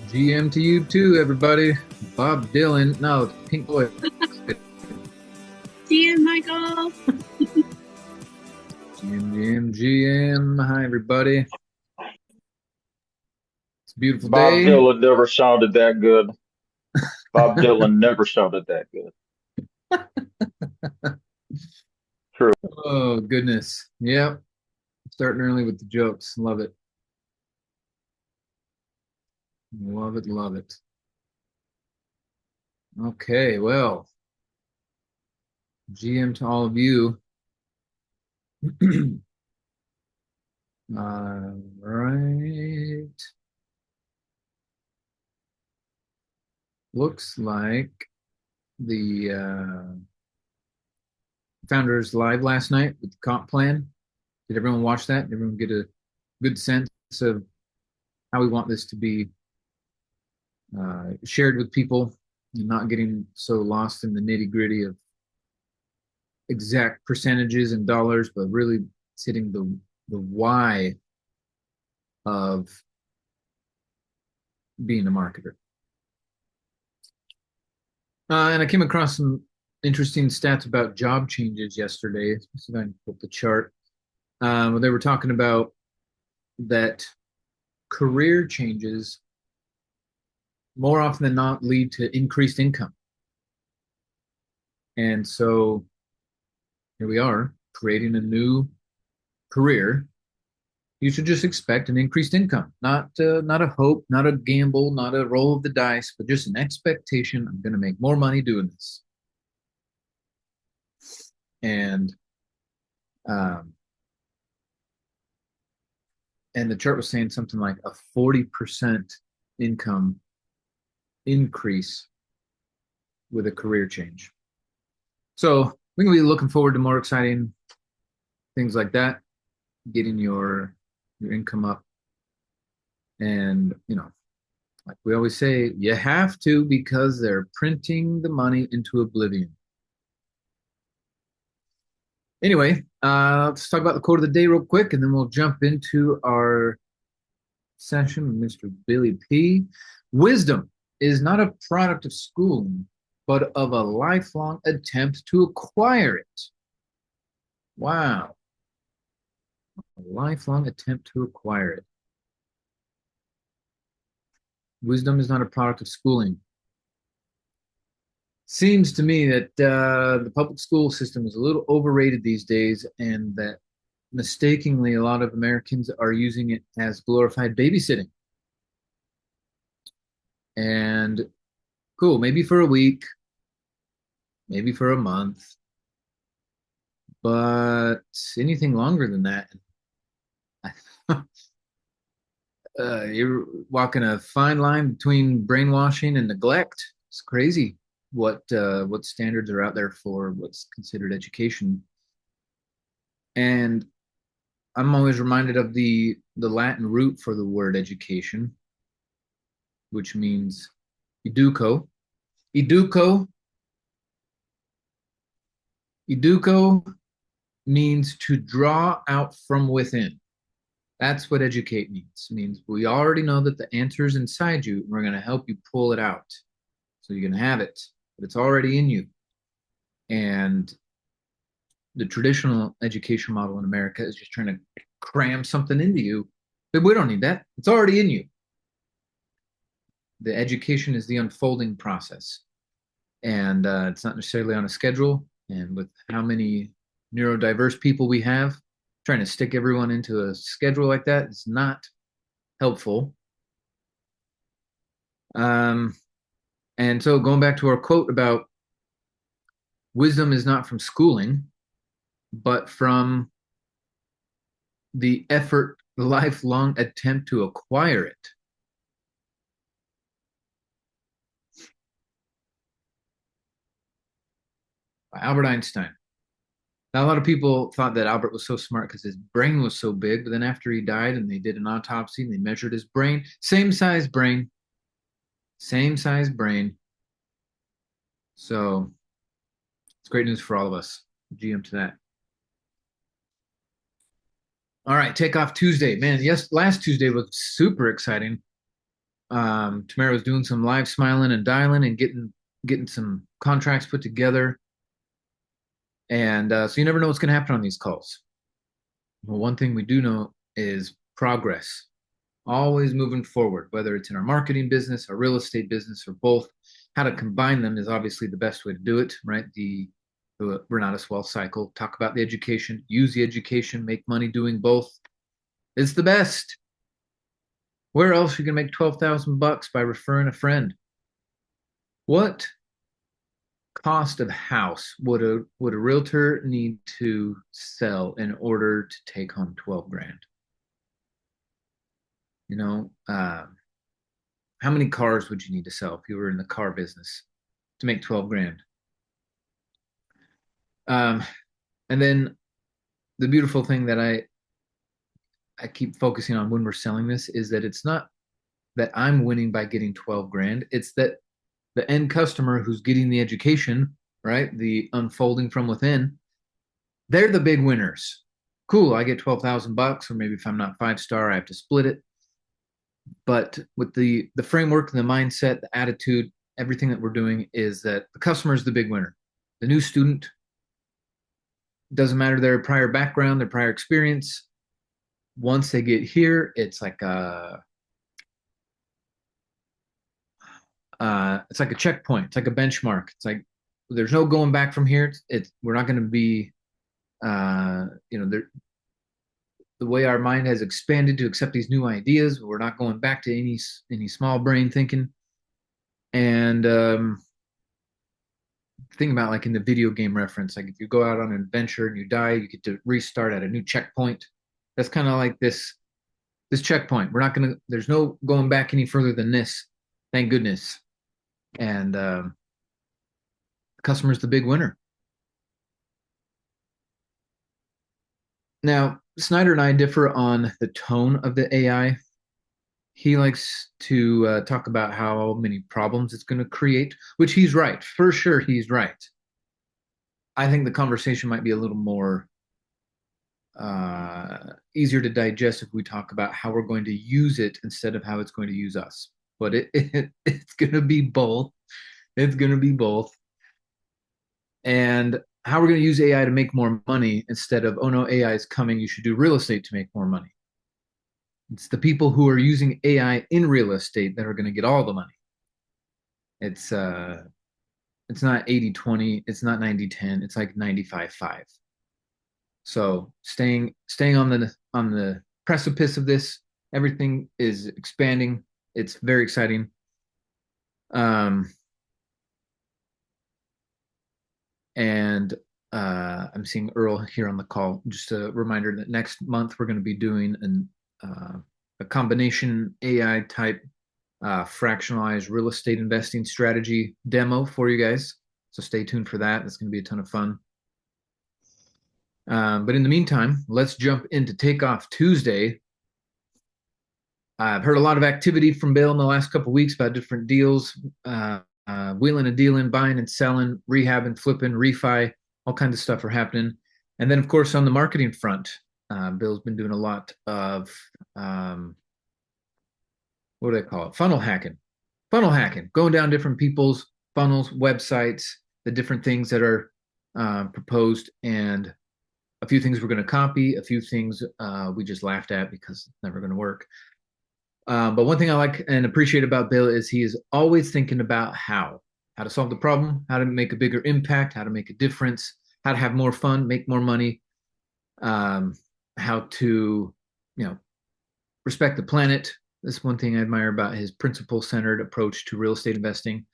GM to you too, everybody. Bob Dylan. No, Pink Floyd. See you, Michael. GM. Hi, everybody. It's a beautiful Bob day. Dylan never sounded that good. Bob Dylan never sounded that good. True. Oh, goodness. Yep. Starting early with the jokes. Love it. Love it. Love it. Okay, well, GM to all of you. All right. Looks like the Founders Live last night with the comp plan. Did everyone watch that? Did everyone get a good sense of how we want this to be shared with people and not getting so lost in the nitty gritty of exact percentages and dollars, but really hitting the why of being a marketer. And I came across some interesting stats about job changes yesterday. Let's see if I can put the chart. They were talking about that career changes more often than not lead to increased income. And so here we are creating a new career. You should just expect an increased income, not a hope, not a gamble, not a roll of the dice, but just an expectation. I'm going to make more money doing this. And um, and the chart was saying something like a 40% income increase with a career change. So we're going to be looking forward to more exciting things like that, getting your income up. And, like we always say, you have to because they're printing the money into oblivion. Anyway, let's talk about the quote of the day real quick, and then we'll jump into our session with Mr. Billy P. Wisdom is not a product of schooling, but of a lifelong attempt to acquire it. Wow. A lifelong attempt to acquire it. Wisdom is not a product of schooling. Seems to me that the public school system is a little overrated these days, and that mistakenly a lot of Americans are using it as glorified babysitting. And cool, maybe for a week, maybe for a month, but anything longer than that, you're walking a fine line between brainwashing and neglect. It's crazy what standards are out there for what's considered education. And I'm always reminded of the Latin root for the word education, which means educo. Educo. Educo means to draw out from within. That's what educate means. It means we already know that the answer is inside you, and we're going to help you pull it out. So you can have it, but it's already in you. And the traditional education model in America is just trying to cram something into you. But we don't need that. It's already in you. The education is the unfolding process. And it's not necessarily on a schedule. And with how many neurodiverse people we have, trying to stick everyone into a schedule like that is not helpful. And so going back to our quote about wisdom is not from schooling, but from the effort, the lifelong attempt to acquire it. By Albert Einstein. Now, a lot of people thought that Albert was so smart because his brain was so big, but then after he died and they did an autopsy and they measured his brain, same size brain, same size brain. So it's great news for all of us. GM to that. All right, Takeoff Tuesday. Man, yes, last Tuesday was super exciting. Tamara was doing some live smiling and dialing and getting some contracts put together. And so you never know what's going to happen on these calls. Well, one thing we do know is progress, always moving forward, whether it's in our marketing business, our real estate business, or both. How to combine them is obviously the best way to do it, right? The Renatus wealth cycle. Talk about the education, use the education, make money doing both. It's the best. Where else are you gonna make 12,000 bucks by referring a friend? What cost of house would a realtor need to sell in order to take home 12 grand? You know, how many cars would you need to sell if you were in the car business to make 12 grand? Um, and then the beautiful thing that I keep focusing on when we're selling this is that it's not that I'm winning by getting 12 grand. It's that the end customer who's getting the education, right? The unfolding from within, they're the big winners. Cool, I get 12,000 bucks, or maybe if I'm not 5 star, I have to split it. But with the framework, the mindset, the attitude, everything that we're doing is that the customer is the big winner. The new student, doesn't matter their prior background, their prior experience. Once they get here, it's like a checkpoint. It's like a benchmark. It's like there's no going back from here. We're not going to be the way our mind has expanded to accept these new ideas. We're not going back to any small brain thinking. And think about like in the video game reference, like if you go out on an adventure and you die, you get to restart at a new checkpoint. That's kind of like this checkpoint. We're not gonna. There's no going back any further than this. Thank goodness. And the customer's the big winner. Now, Snyder and I differ on the tone of the AI. He likes to talk about how many problems it's going to create, which he's right. For sure, he's right. I think the conversation might be a little more easier to digest if we talk about how we're going to use it instead of how it's going to use us. But it's going to be both. It's going to be both. And how we're going to use AI to make more money instead of, oh no, AI is coming, you should do real estate to make more money. It's the people who are using AI in real estate that are going to get all the money. It's it's not 80-20, it's not 90-10, it's like 95-5. So staying on the precipice of this, everything is expanding. It's very exciting. And I'm seeing Earl here on the call. Just a reminder that next month we're going to be doing a combination AI type fractionalized real estate investing strategy demo for you guys. So stay tuned for that. It's going to be a ton of fun. But in the meantime, let's jump into Takeoff Tuesday. I've heard a lot of activity from Bill in the last couple of weeks about different deals, wheeling and dealing, buying and selling, rehabbing, flipping, refi, all kinds of stuff are happening. And then, of course, on the marketing front, Bill's been doing a lot of what do they call it? Funnel hacking. Funnel hacking, going down different people's funnels, websites, the different things that are proposed, and a few things we're going to copy, a few things we just laughed at because it's never going to work. But one thing I like and appreciate about Bill is he is always thinking about how to solve the problem, how to make a bigger impact, how to make a difference, how to have more fun, make more money, how to, respect the planet. That's one thing I admire about his principle-centered approach to real estate investing.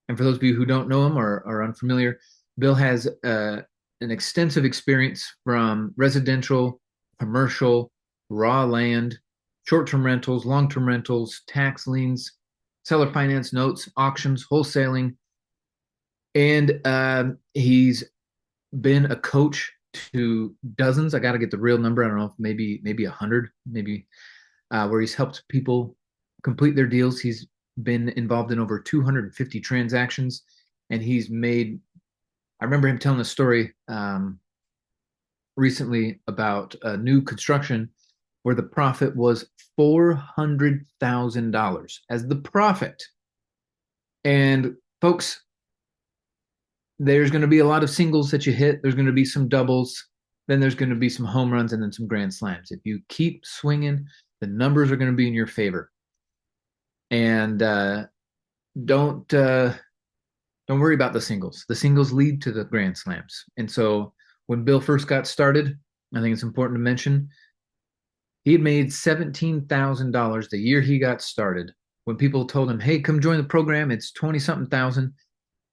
And for those of you who don't know him or are unfamiliar, Bill has an extensive experience from residential, commercial, raw land, short-term rentals, long-term rentals, tax liens, seller finance notes, auctions, wholesaling. And he's been a coach to dozens. I got to get the real number. I don't know, maybe 100, maybe where he's helped people complete their deals. He's been involved in over 250 transactions, and he's made. I remember him telling a story recently about a new construction where the profit was $400,000 as the profit. And folks, there's going to be a lot of singles that you hit. There's going to be some doubles. Then there's going to be some home runs and then some grand slams. If you keep swinging, the numbers are going to be in your favor. And don't don't worry about the singles. The singles lead to the grand slams. And so when Bill first got started, I think it's important to mention he had made $17,000 the year he got started. When people told him, "Hey, come join the program, it's 20 something thousand,"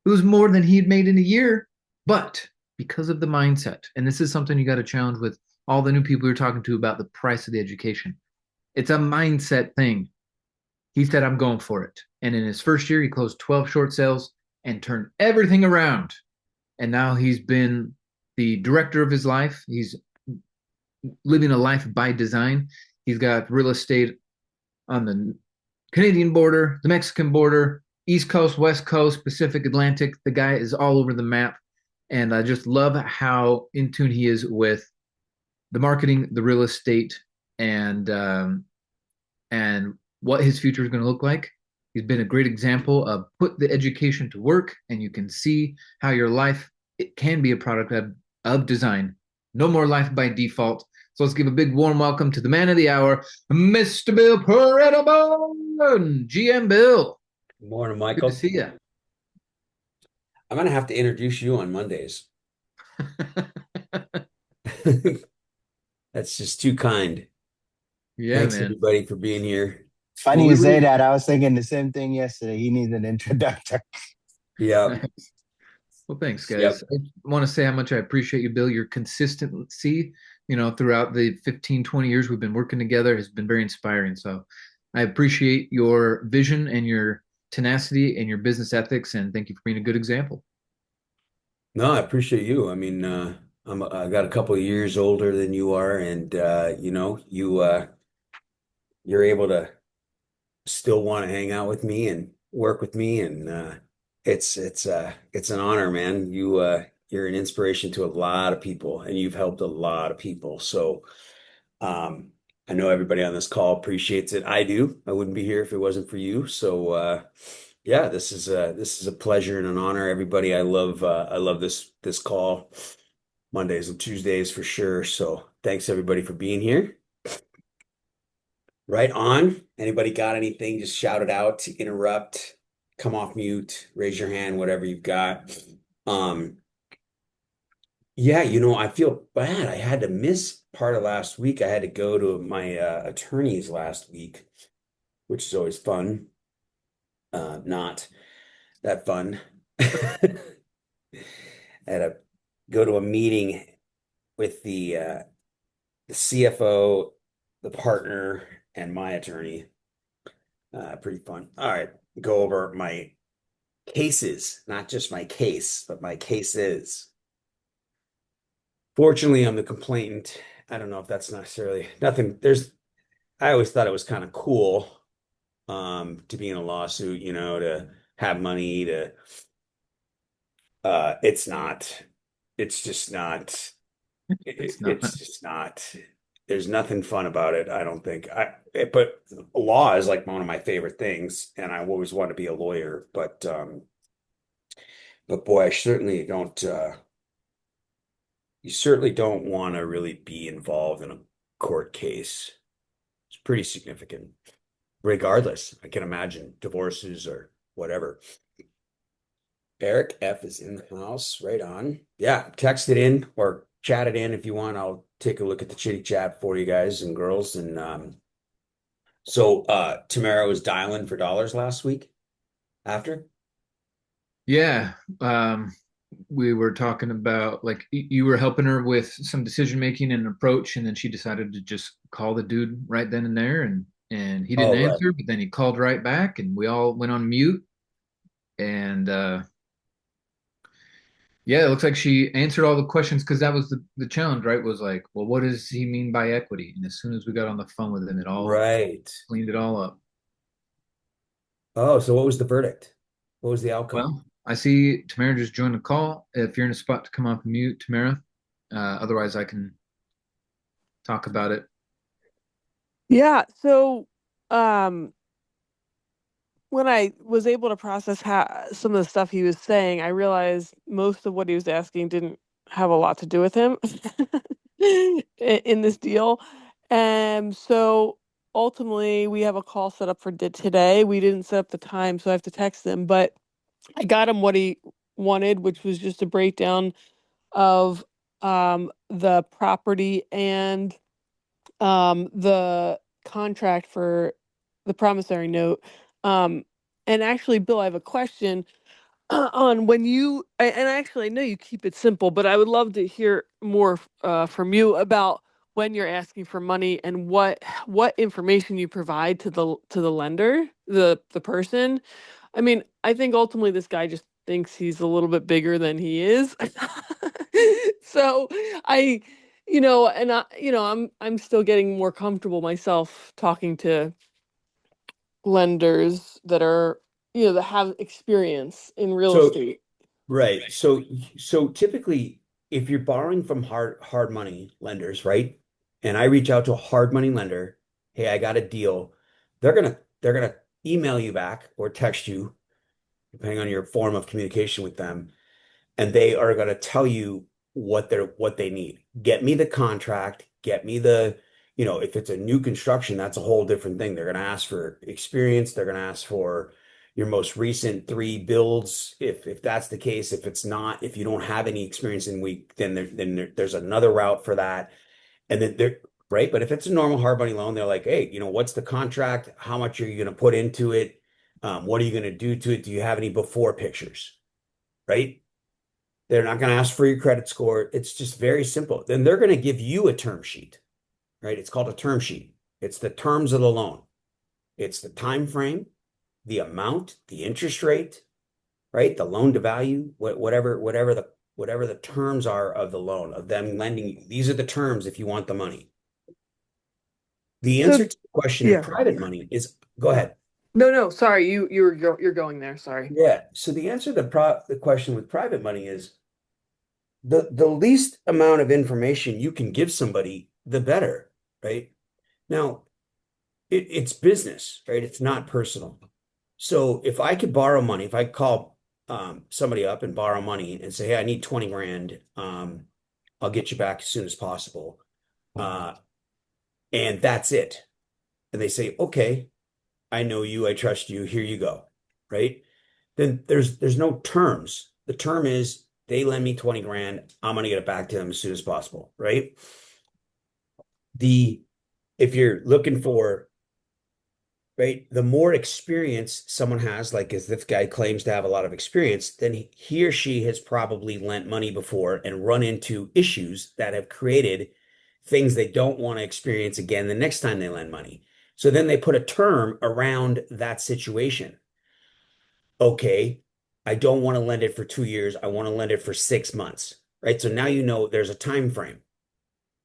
it was more than he had made in a year. But because of the mindset, and this is something you got to challenge with all the new people you're talking to about the price of the education, it's a mindset thing. He said, "I'm going for it." And in his first year, he closed 12 short sales and turned everything around. And now he's been the director of his life. He's living a life by design. He's got real estate on the Canadian border, the Mexican border, East Coast, West Coast, Pacific, Atlantic. The guy is all over the map. And I just love how in tune he is with the marketing, the real estate, and what his future is going to look like. He's been a great example of put the education to work, and you can see how your life it can be a product of design. No more life by default. So let's give a big warm welcome to the man of the hour, Mr. Bill Predebon, GM Bill. Good morning, Good to Michael. see you. I'm gonna have to introduce you on Mondays. That's just too kind. Yeah, Thanks man. everybody for being here. Funny Well, you we say really, that. I was thinking the same thing yesterday. He needs an introductor. yeah, Nice. Well, thanks, guys. yep. I want to say how much I appreciate you, Bill. Your consistency, throughout the 15, 20 years we've been working together has been very inspiring. So I appreciate your vision and your tenacity and your business ethics. And thank you for being a good example. No, I appreciate you. I mean, I got a couple of years older than you are, and you're able to still want to hang out with me and work with me, and it's an honor, man. You're an inspiration to a lot of people, and you've helped a lot of people. So. I know everybody on this call appreciates it. I do. I wouldn't be here if it wasn't for you. So yeah, this is a pleasure and an honor. Everybody, I love this call Mondays and Tuesdays for sure. So thanks everybody for being here. Right on. Anybody got anything? Just shout it out, interrupt, come off mute, raise your hand, whatever you've got. Um, Yeah, I feel bad. I had to miss part of last week. I had to go to my attorney's last week, which is always fun. Not that fun. I had to go to a meeting with the CFO, the partner, and my attorney. Pretty fun. All right, go over my cases, not just my case, but my cases. Fortunately, I'm the complainant. I don't know if that's necessarily nothing. I always thought it was kind of cool to be in a lawsuit, to have money to it's not. It's just not. It's It's not. just not. There's nothing fun about it, I don't think. But law is like one of my favorite things, and I always want to be a lawyer, but boy, I certainly don't you certainly don't want to really be involved in a court case. It's pretty significant. Regardless, I can imagine divorces or whatever. Eric F is in the house, right on. Yeah, text it in or chat it in if you want. I'll take a look at the chitty chat for you guys and girls. And so Tamara was dialing for dollars last week after. Yeah. We were talking about like you were helping her with some decision making and approach, and then she decided to just call the dude right then and there, and he didn't Oh, right. answer, but then he called right back, and we all went on mute. And yeah, it looks like she answered all the questions because that was the challenge, right? Was like, well, what does he mean by equity? And as soon as we got on the phone with him, it all Right. cleaned it all up. Oh, so what was the verdict? What was the outcome? Well, I see Tamara just joined the call. If you're in a spot to come off mute, Tamara. Otherwise, I can talk about it. Yeah. So, um, when I was able to process some of the stuff he was saying, I realized most of what he was asking didn't have a lot to do with him in this deal. And so ultimately, we have a call set up for today. We didn't set up the time, so I have to text him, but I got him what he wanted, which was just a breakdown of the property and the contract for the promissory note. Um, and actually, Bill, I have a question on when and actually, I know you keep it simple, but I would love to hear more from you about when you're asking for money and what information you provide to the lender, the person. I mean, I think ultimately this guy just thinks he's a little bit bigger than he is. So I, and I'm still getting more comfortable myself talking to lenders that are, that have experience in real So, estate. right. So typically, if you're borrowing from hard money lenders, right? And I reach out to a hard money lender, hey, I got a deal. They're gonna email you back or text you, depending on your form of communication with them, and they are going to tell you what they need. Get me the contract, get me if it's a new construction, that's a whole different thing. They're going to ask for experience, they're going to ask for your most recent three builds. If that's the case, if it's not, if you don't have any experience in week, there's another route for that. And then they're right. But if it's a normal hard money loan, they're like, hey, what's the contract? How much are you going to put into it? What are you going to do to it? Do you have any before pictures? Right? They're not going to ask for your credit score. It's just very simple. Then they're going to give you a term sheet, right? It's called a term sheet. It's the terms of the loan. It's the time frame, the amount, the interest rate, right? The loan to value, whatever the terms are of the loan, of them lending you. These are the terms if you want the money. The So answer to the question in yeah, private money is go ahead. no, sorry, you're going there. Sorry. Yeah. So the answer to the question with private money is the least amount of information you can give somebody, the better, right? Now, it's business, right? It's not personal. So if I could borrow money, if I call somebody up and borrow money and say, hey, I need 20 grand, I'll get you back as soon as possible. Uh, and that's it. And they say, okay, I know you, I trust you, here you go, right? Then there's no terms. The term is they lend me 20 grand, I'm gonna get it back to them as soon as possible, right? The if you're looking for, right, the more experience someone has, like as this guy claims to have a lot of experience, then he or she has probably lent money before and run into issues that have created things they don't want to experience again the next time they lend money. So then they put a term around that situation. Okay, I don't want to lend it for 2 years. I want to lend it for 6 months, right? So now there's a time frame,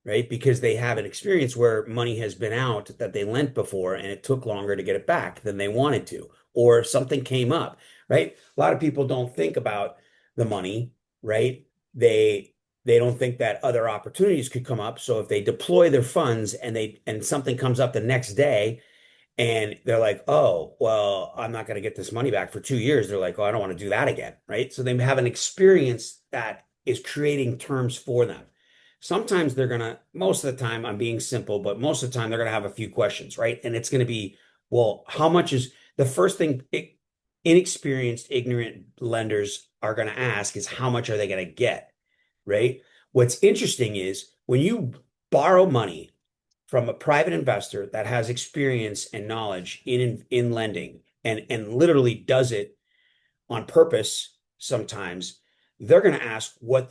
right? Because they have an experience where money has been out that they lent before and it took longer to get it back than they wanted to, or something came up, right? A lot of people don't think about the money, right? They don't think that other opportunities could come up. So if they deploy their funds and something comes up the next day, and they're like, oh, well, I'm not going to get this money back for 2 years. They're like, oh, I don't want to do that again. Right. So they have an experience that is creating terms for them. Sometimes most of the time, I'm being simple, but most of the time they're going to have a few questions. Right. And it's going to be, well, how much is the first thing inexperienced, ignorant lenders are going to ask is how much are they going to get? Right. What's interesting is when you borrow money from a private investor that has experience and knowledge in lending and literally does it on purpose sometimes, they're going to ask what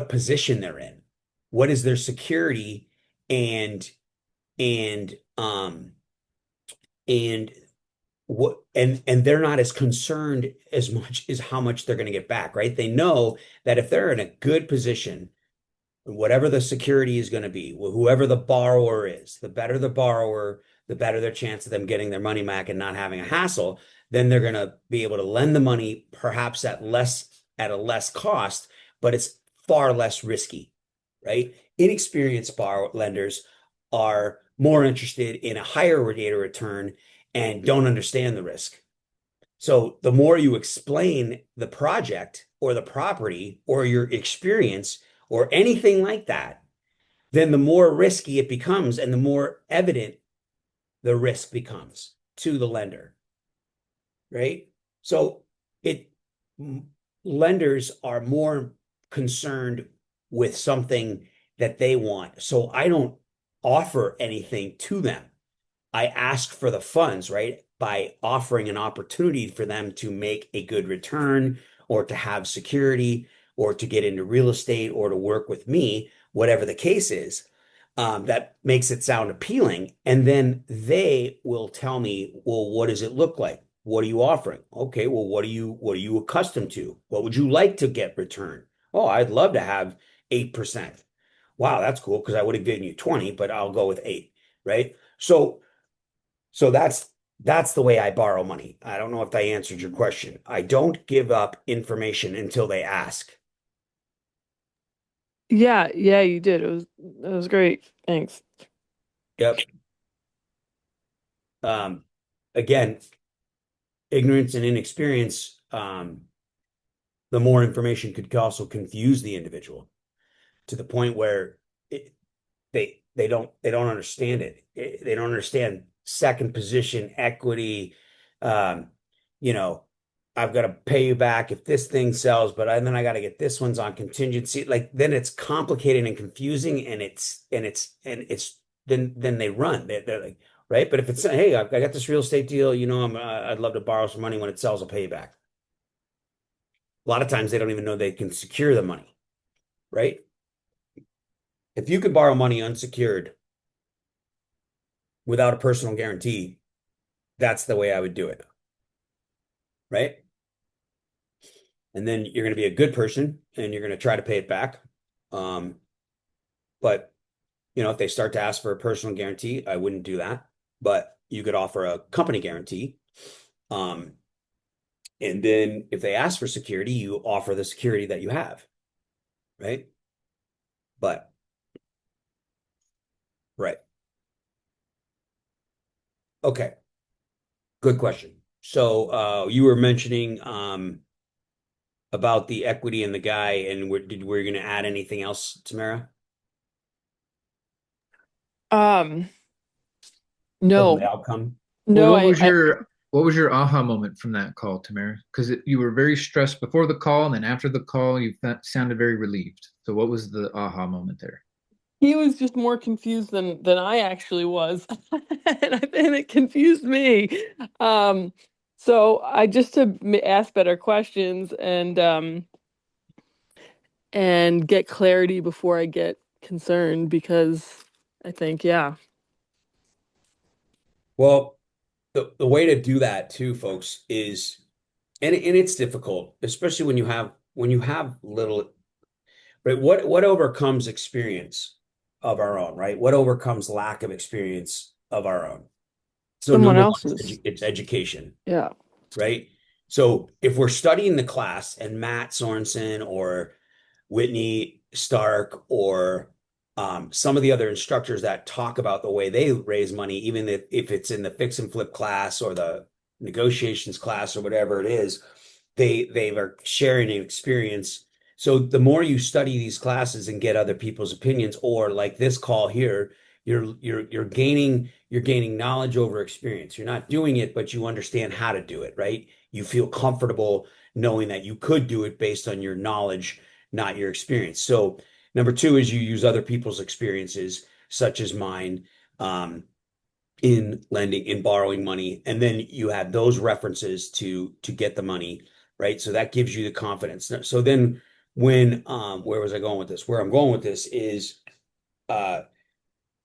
position they're in, what is their security, and and um and and they're not as concerned as much as how much they're going to get back, right? They know that if they're in a good position, whatever the security is going to be, whoever the borrower is, the better the borrower, the better their chance of them getting their money back and not having a hassle. Then they're going to be able to lend the money perhaps at a less cost, but it's far less risky, right? Inexperienced borrower lenders are more interested in a higher rate of return and don't understand the risk. So the more you explain the project or the property or your experience or anything like that, then the more risky it becomes and the more evident the risk becomes to the lender, right? So it lenders are more concerned with something that they want. So I don't offer anything to them. I ask for the funds, right? By offering an opportunity for them to make a good return or to have security or to get into real estate or to work with me, whatever the case is. That makes it sound appealing. And then they will tell me, well, what does it look like? What are you offering? Okay, well, what are you accustomed to? What would you like to get returned? Oh, I'd love to have 8%. Wow, that's cool because I would have given you 20, but I'll go with 8, right? So that's the way I borrow money. I don't know if I answered your question. I don't give up information until they ask. Yeah, yeah, you did. It was great. Thanks. Yep. Again, ignorance and inexperience, the more information could also confuse the individual to the point where they don't understand it. They don't understand second position equity. Um, you know, I've got to pay you back if this thing sells, but then I got to get this one's on contingency. Like then it's complicated and confusing, and it's then they run. They're like, right. But if it's hey, I got this real estate deal, I'd love to borrow some money when it sells, I'll pay you back. A lot of times they don't even know they can secure the money, right? If you could borrow money unsecured without a personal guarantee, that's the way I would do it. Right? And then you're going to be a good person and you're going to try to pay it back. But if they start to ask for a personal guarantee, I wouldn't do that. But you could offer a company guarantee. And then if they ask for security, you offer the security that you have. Right? But right. Okay. Good question. So you were mentioning about the equity in the guy, and were you going to add anything else, Tamara? Um, From the no, outcome? Well, no, what was your aha moment from that call, Tamara? Because you were very stressed before the call, and then after the call, you sounded very relieved. So, what was the aha moment there? he was just more confused than I actually was, and it confused me. So I just to ask better questions and get clarity before I get concerned because I think, yeah. Well, the way to do that too, folks, is and it's difficult, especially when you have little, right? What overcomes experience of our own, right? What overcomes lack of experience of our own? So Someone number one, else's. it's education. Yeah. Right? So if we're studying the class and Matt Sorensen or Whitney Stark or some of the other instructors that talk about the way they raise money, even if it's in the fix and flip class or the negotiations class or whatever it is, they are sharing an experience. So the more you study these classes and get other people's opinions, or like this call here, you're gaining knowledge over experience. You're not doing it, but you understand how to do it, right? You feel comfortable knowing that you could do it based on your knowledge, not your experience. So number two is you use other people's experiences, such as mine, in lending, in borrowing money, and then you have those references to get the money, right? So that gives you the confidence. So then when where was I going with this? Where I'm going with this is uh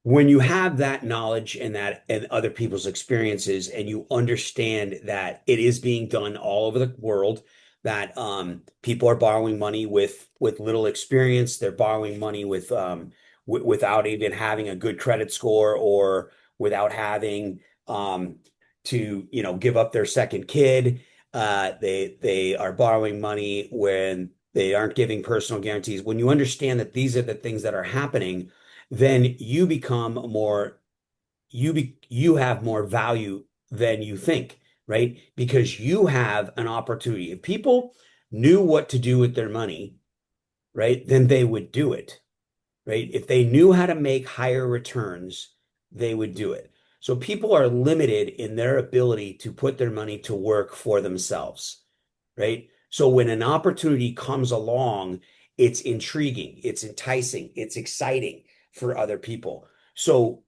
when you have that knowledge and other people's experiences and you understand that it is being done all over the world, that people are borrowing money with little experience, they're borrowing money without even having a good credit score or without having to give up their second kid. They are borrowing money when they aren't giving personal guarantees. When you understand that these are the things that are happening, then you become more you have more value than you think, right? Because you have an opportunity. If people knew what to do with their money, right, then they would do it, right? If they knew how to make higher returns, they would do it. So people are limited in their ability to put their money to work for themselves, right? So when an opportunity comes along, it's intriguing, it's enticing, it's exciting for other people. So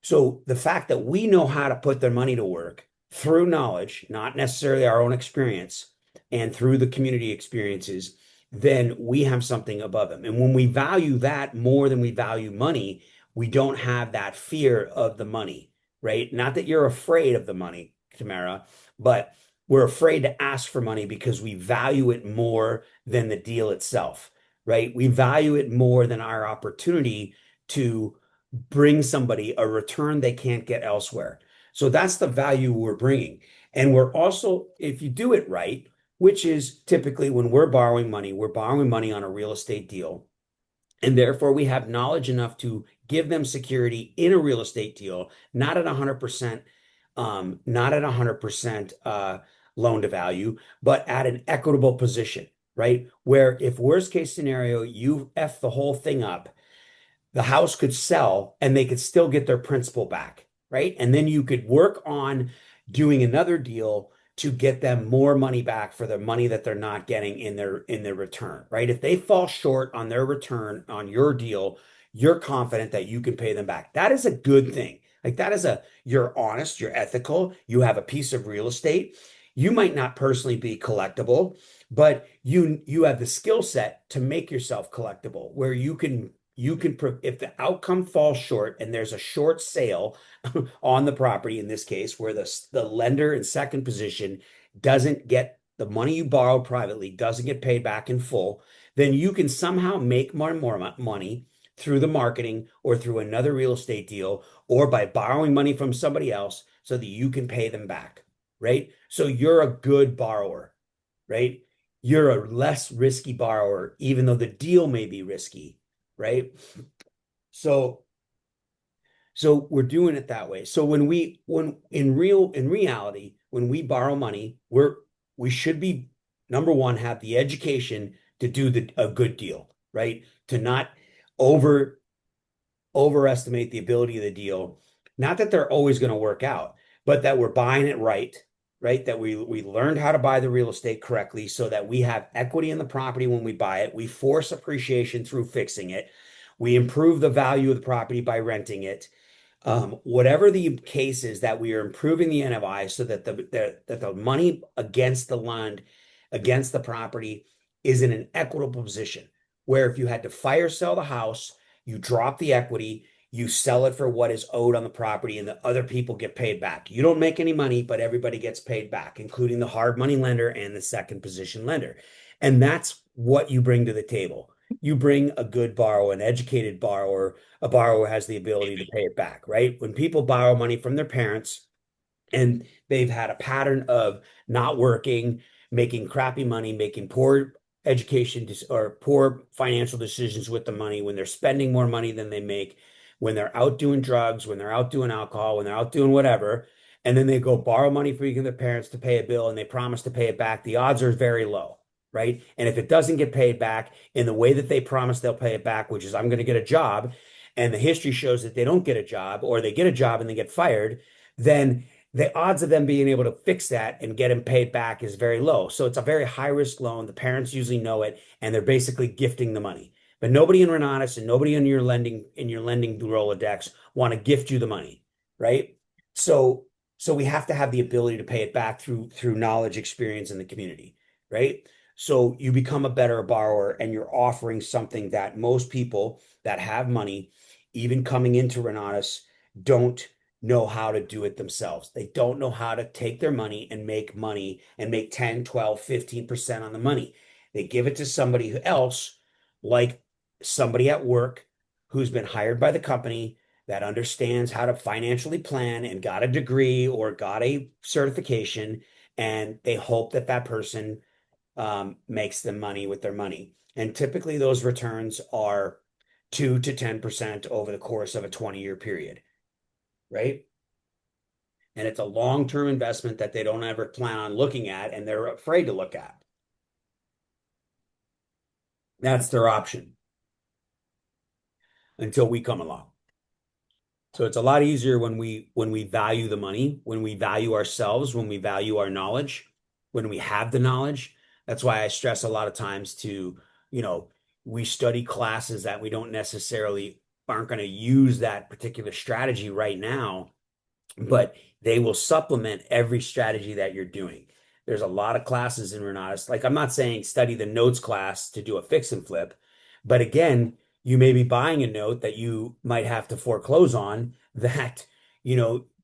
the fact that we know how to put their money to work through knowledge, not necessarily our own experience, and through the community experiences, then we have something above them. And when we value that more than we value money, we don't have that fear of the money, right? Not that you're afraid of the money, Tamara, but we're afraid to ask for money because we value it more than the deal itself, right? We value it more than our opportunity to bring somebody a return they can't get elsewhere. So that's the value we're bringing. And we're also, if you do it right, which is typically when we're borrowing money on a real estate deal. And therefore, we have knowledge enough to give them security in a real estate deal, not at 100%, not at 100% loan to value, but at an equitable position, right? Where if worst case scenario, you F the whole thing up, the house could sell and they could still get their principal back, right? And then you could work on doing another deal to get them more money back for the money that they're not getting in their return, right? If they fall short on their return on your deal, you're confident that you can pay them back. That is a good thing. Like that is you're honest, you're ethical, you have a piece of real estate. You might not personally be collectible, but you have the skill set to make yourself collectible where if the outcome falls short and there's a short sale on the property in this case where the lender in second position doesn't get the money you borrowed privately, doesn't get paid back in full, then you can somehow make more money through the marketing or through another real estate deal or by borrowing money from somebody else so that you can pay them back, right? So you're a good borrower, right? You're a less risky borrower, even though the deal may be risky, right? So we're doing it that way. So when in reality, when we borrow money, we should be number one, have the education to do a good deal, right? To not overestimate the ability of the deal. Not that they're always going to work out, but that we're buying it right, right? That we learned how to buy the real estate correctly so that we have equity in the property when we buy it. We force appreciation through fixing it. We improve the value of the property by renting it. Whatever the case is, that we are improving the NOI so that the money against the land, against the property is in an equitable position. Where if you had to fire sell the house, you drop the equity, you sell it for what is owed on the property, and the other people get paid back. You don't make any money, but everybody gets paid back, including the hard money lender and the second position lender. And that's what you bring to the table. You bring a good borrower, an educated borrower, a borrower has the ability to pay it back, right? When people borrow money from their parents and they've had a pattern of not working, making crappy money, making poor education or poor financial decisions with the money, when they're spending more money than they make, when they're out doing drugs, when they're out doing alcohol, when they're out doing whatever, and then they go borrow money from their parents to pay a bill and they promise to pay it back, the odds are very low, right? And if it doesn't get paid back in the way that they promise they'll pay it back, which is I'm going to get a job, and the history shows that they don't get a job or they get a job and they get fired, then the odds of them being able to fix that and get him paid back is very low. So it's a very high risk loan. The parents usually know it, and they're basically gifting the money. But nobody in Renatus and nobody in your lending Rolodex want to gift you the money, right? So we have to have the ability to pay it back through knowledge, experience in the community, right? So you become a better borrower and you're offering something that most people that have money, even coming into Renatus, don't know how to do it themselves. They don't know how to take their money and make 10, 12, 15% on the money. They give it to somebody else, like somebody at work who's been hired by the company that understands how to financially plan and got a degree or got a certification, and they hope that that person makes them money with their money. And typically those returns are 2 to 10% over the course of a 20-year period. right? And it's a long-term investment that they don't ever plan on looking at, and they're afraid to look at. That's their option until we come along. So it's a lot easier when we value the money, when we value ourselves, when we value our knowledge, when we have the knowledge. That's why I stress a lot of times to, we study classes that we don't necessarily aren't going to use that particular strategy right now, but they will supplement every strategy that you're doing. There's a lot of classes in Renatus. Like, I'm not saying study the notes class to do a fix and flip, but again, you may be buying a note that you might have to foreclose on that,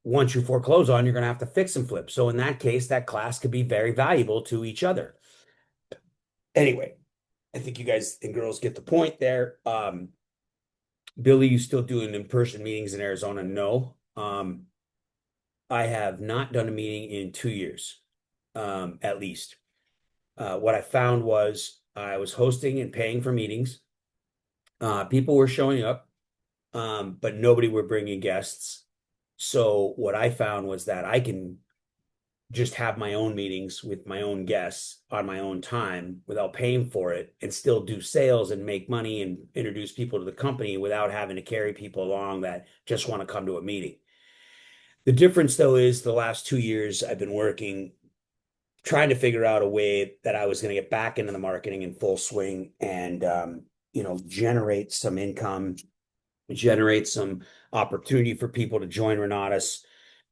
once you foreclose on, you're going to have to fix and flip. So in that case, that class could be very valuable to each other. Anyway, I think you guys and girls get the point there. Billy, you still doing in-person meetings in Arizona? No. I have not done a meeting in 2 years, at least. What I found was I was hosting and paying for meetings. People were showing up, but nobody were bringing guests. So what I found was that I can just have my own meetings with my own guests on my own time without paying for it, and still do sales and make money and introduce people to the company without having to carry people along that just want to come to a meeting. The difference, though, is the last 2 years I've been working, trying to figure out a way that I was going to get back into the marketing in full swing and, generate some income, generate some opportunity for people to join Renatus.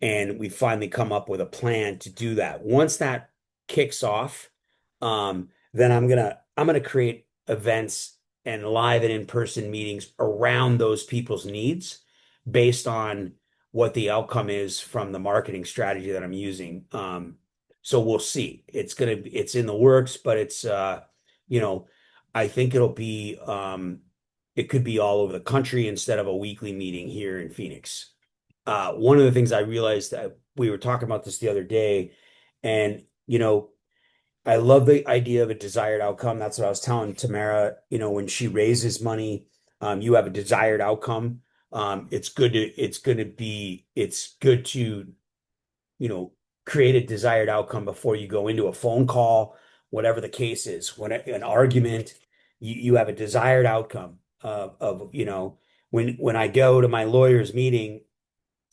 And we finally come up with a plan to do that. Once that kicks off, then I'm gonna create events and live and in-person meetings around those people's needs based on what the outcome is from the marketing strategy that I'm using. So we'll see. It's in the works, but it's I think it could be all over the country instead of a weekly meeting here in Phoenix. One of the things I realized, that we were talking about this the other day, and I love the idea of a desired outcome. That's what I was telling Tamara, when she raises money, you have a desired outcome. It's good to create a desired outcome before you go into a phone call, whatever the case is. When an argument, you have a desired outcome of when I go to my lawyer's meeting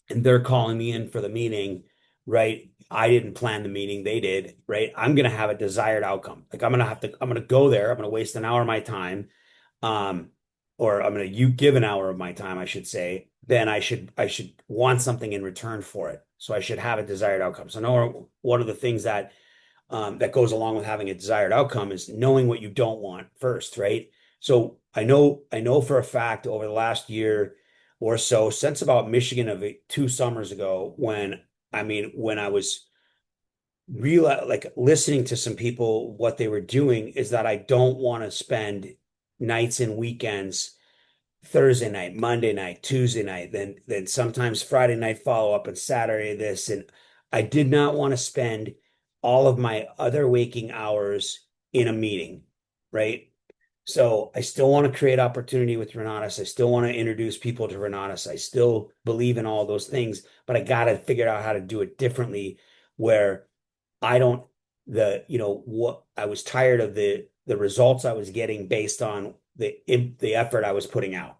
and they're calling me in for the meeting, right? I didn't plan the meeting, they did, right? I'm gonna have a desired outcome. Like, I'm gonna go there, I'm gonna waste an hour of my time, or you give an hour of my time, I should say. Then I should want something in return for it. So I should have a desired outcome. So now, one of the things that goes along with having a desired outcome is knowing what you don't want first, right? So I know for a fact over the last year or so, since about Michigan of 2 summers ago, when I was listening to some people, what they were doing is that I don't want to spend nights and weekends, Thursday night, Monday night, Tuesday night, then sometimes Friday night follow up and Saturday this. And I did not want to spend all of my other waking hours in a meeting, right? So I still want to create opportunity with Renatus. I still want to introduce people to Renatus. I still believe in all those things, but I got to figure out how to do it differently, where I don't what I was tired of the results I was getting based on the effort I was putting out.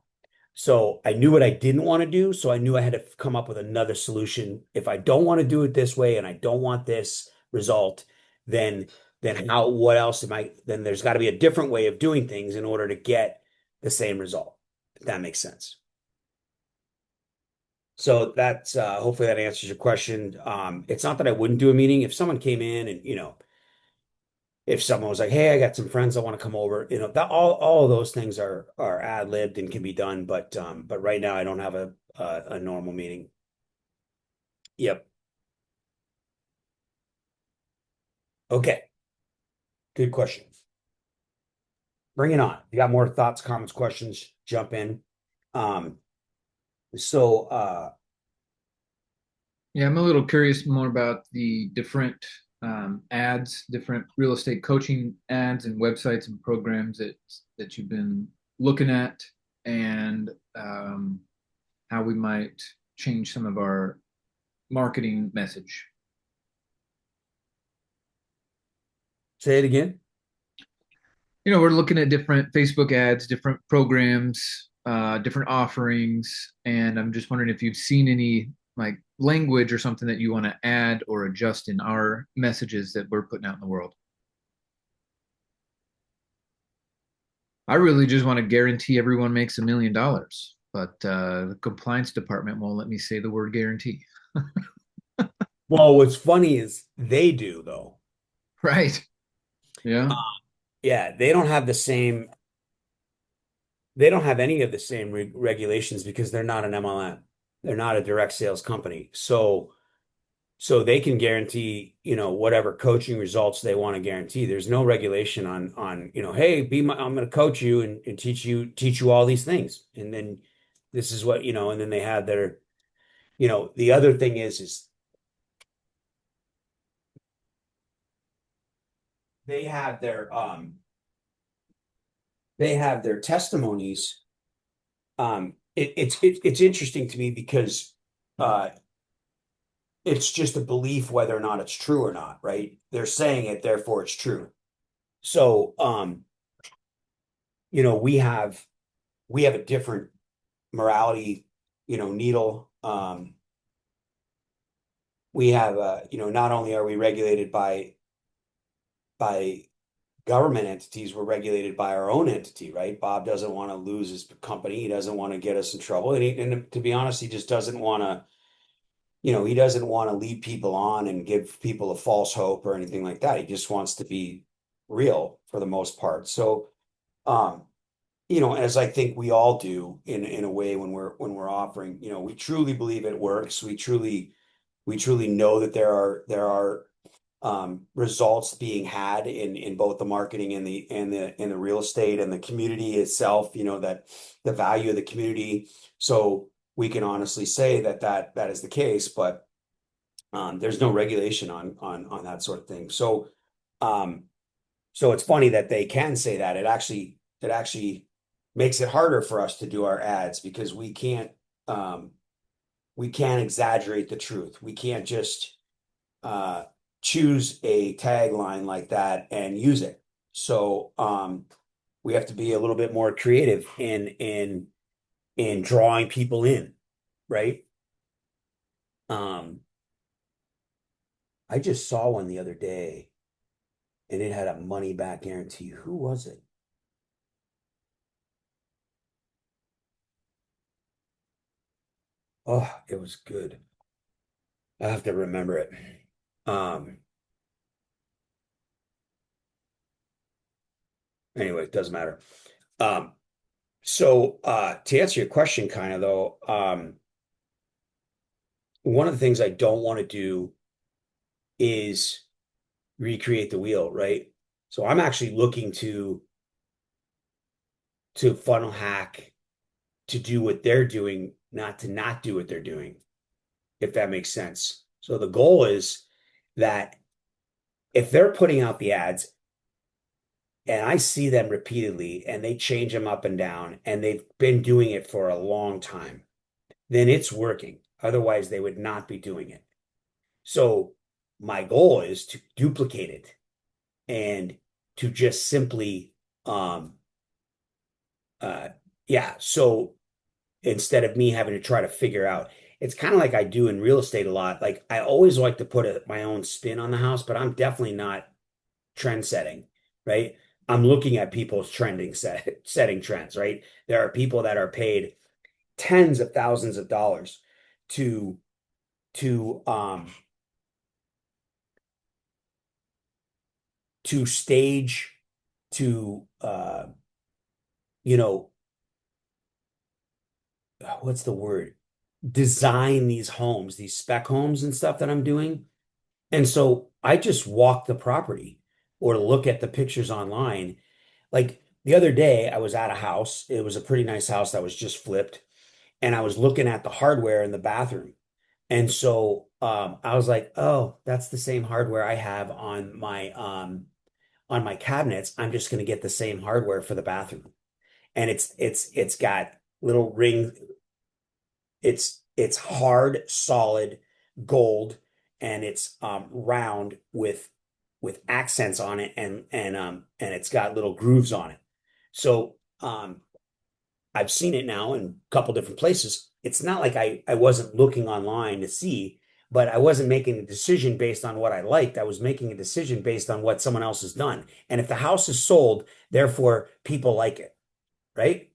So I knew what I didn't want to do, so I knew I had to come up with another solution. If I don't want to do it this way and I don't want this result, then what else then there's got to be a different way of doing things in order to get the same result, if that makes sense. So that's hopefully that answers your question. It's not that I wouldn't do a meeting. If someone came in and, if someone was like, "Hey, I got some friends that want to come over," that all of those things are ad-libbed and can be done. But right now I don't have a normal meeting. Yep. Okay. Good question. Bring it on. You got more thoughts, comments, questions, jump in. So Yeah, I'm a little curious more about the different ads, different real estate coaching ads and websites and programs that you've been looking at, and how we might change some of our marketing message? Say it again. We're looking at different Facebook ads, different programs, different offerings, and I'm just wondering if you've seen any like language or something that you want to add or adjust in our messages that we're putting out in the world. I really just want to guarantee everyone makes $1 million, but the compliance department won't let me say the word guarantee. Well, what's funny is they do though. Right. Yeah. Yeah, they don't have the same, they don't have any of the same regulations because they're not an MLM. They're not a direct sales company. So they can guarantee, whatever coaching results they want to guarantee. There's no regulation on, hey, I'm going to coach you and teach you all these things. And then this is what, and then they have their, the other thing is they have their testimonies. It's interesting to me because it's just a belief whether or not it's true or not, right? They're saying it, therefore it's true. So, we have a different morality, needle. We have, not only are we regulated by government entities, we're regulated by our own entity, right? Bob doesn't want to lose his company. He doesn't want to get us in trouble. And to be honest, he just doesn't want to, he doesn't want to lead people on and give people a false hope or anything like that. He just wants to be real for the most part. So, as I think we all do in a way when we're offering, we truly believe it works. We truly know that there are results being had in both the marketing and the real estate and the community itself, that the value of the community. So we can honestly say that is the case, but there's no regulation on that sort of thing. So it's funny that they can say that. It actually makes it harder for us to do our ads because we can't exaggerate the truth. We can't just choose a tagline like that and use it. So we have to be a little bit more creative in drawing people in, right? I just saw one the other day and it had a money back guarantee. Who was it? Oh, it was good. I have to remember it. Anyway, it doesn't matter. So to answer your question, kind of though, one of the things I don't want to do is recreate the wheel, right? So I'm actually looking to funnel hack to do what they're doing, not to not do what they're doing, if that makes sense. So the goal is that if they're putting out the ads and I see them repeatedly and they change them up and down and they've been doing it for a long time, then it's working. Otherwise, they would not be doing it. So my goal is to duplicate it and to just simply, yeah. So instead of me having to try to figure out, it's kind of like I do in real estate a lot. Like I always like to put my own spin on the house, but I'm definitely not trend setting, right? I'm looking at people's setting trends, right? There are people that are paid tens of thousands of dollars to to um to stage to you know what's the word, design these homes, these spec homes and stuff that I'm doing. And so I just walk the property or look at the pictures online. Like the other day I was at a house, it was a pretty nice house that was just flipped, and I was looking at the hardware in the bathroom. And so I was like, oh, that's the same hardware I have on my cabinets. I'm just going to get the same hardware for the bathroom. And it's got little ring. It's it's hard, solid gold, and it's round with accents on it, and it's got little grooves on it. So I've seen it now in a couple different places. It's not like I wasn't looking online to see, but I wasn't making a decision based on what I liked. I was making a decision based on what someone else has done. And if the house is sold, therefore people like it, right?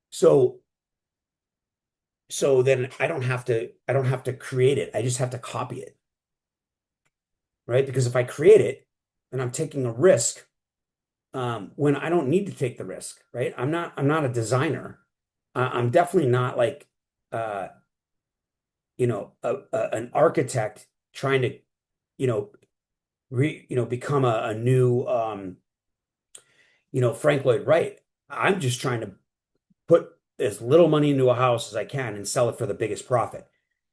So then I don't have to create it. I just have to copy it, right? Because if I create it, then I'm taking a risk when I don't need to take the risk, right? I'm not a designer. I'm definitely not like uh, an architect trying to, you know, become a new Frank Lloyd Wright. I'm just trying to put as little money into a house as I can and sell it for the biggest profit.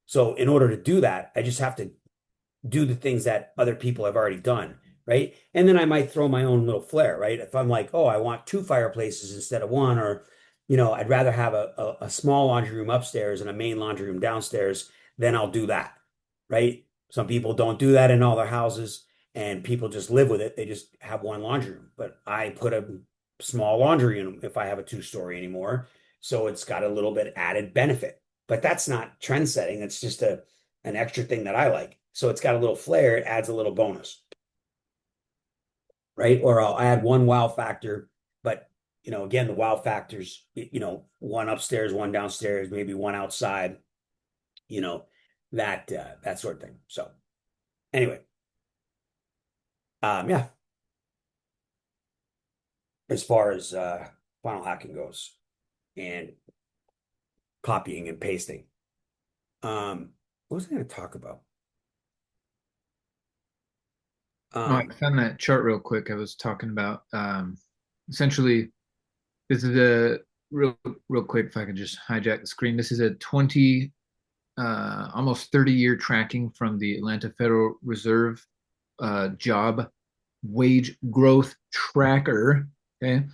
So in order to do that, I just have to do the things that other people have already done, right? And then I might throw my own little flair, right? If I'm like, oh, I want two fireplaces instead of one, or I'd rather have a small laundry room upstairs and a main laundry room downstairs, then I'll do that, right? Some people don't do that in all their houses, and people just live with it. They just have one laundry room. But I put a small laundry in if I have a two-story anymore, so it's got a little bit added benefit. But that's not trend setting. It's just an extra thing that I like. So it's got a little flair, it adds a little bonus, right? Or I'll add one wow factor, but again, the wow factors, one upstairs, one downstairs, maybe one outside, you know, that sort of thing. So anyway, yeah, as far as funnel hacking goes and copying and pasting. What was I going to talk about? Oh, I found that chart real quick. I was talking about essentially this is a real quick if I could just hijack the screen. This is a 20 almost 30-year tracking from the Atlanta Federal Reserve job wage growth tracker. Okay.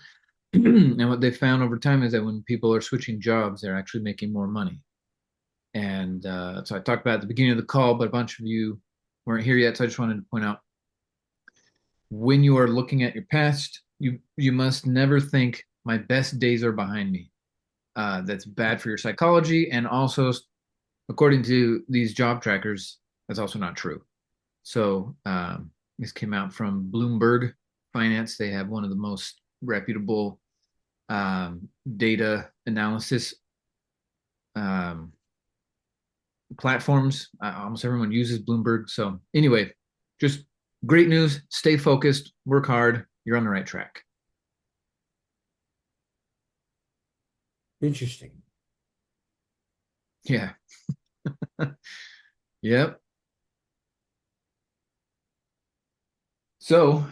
And what they found over time is that when people are switching jobs, they're actually making more money. And so I talked about at the beginning of the call, but a bunch of you weren't here yet. So I just wanted to point out when you are looking at your past, you must never think my best days are behind me. That's bad for your psychology, and also, according to these job trackers, that's also not true. So this came out from Bloomberg Finance. They have one of the most reputable data analysis platforms. Almost everyone uses Bloomberg. So anyway, just great news. Stay focused, work hard. You're on the right track. Interesting. Yeah. Yep. So,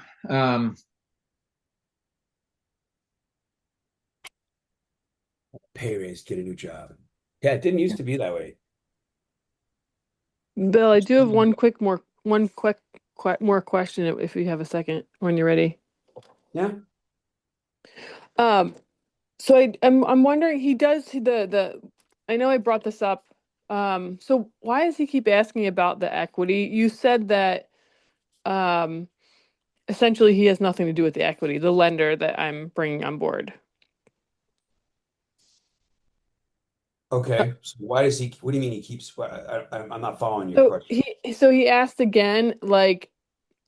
Pay raise, get a new job. Yeah, it didn't used to be that way. Bill, I do have one quick more question if you have a second when you're ready. Yeah. So I'm wondering, he does the I know I brought this up. So why does he keep asking about the equity? You said that essentially he has nothing to do with the equity, the lender that I'm bringing on board. Okay. So why does he, what do you mean he keeps, I'm not following your question. So he asked again, like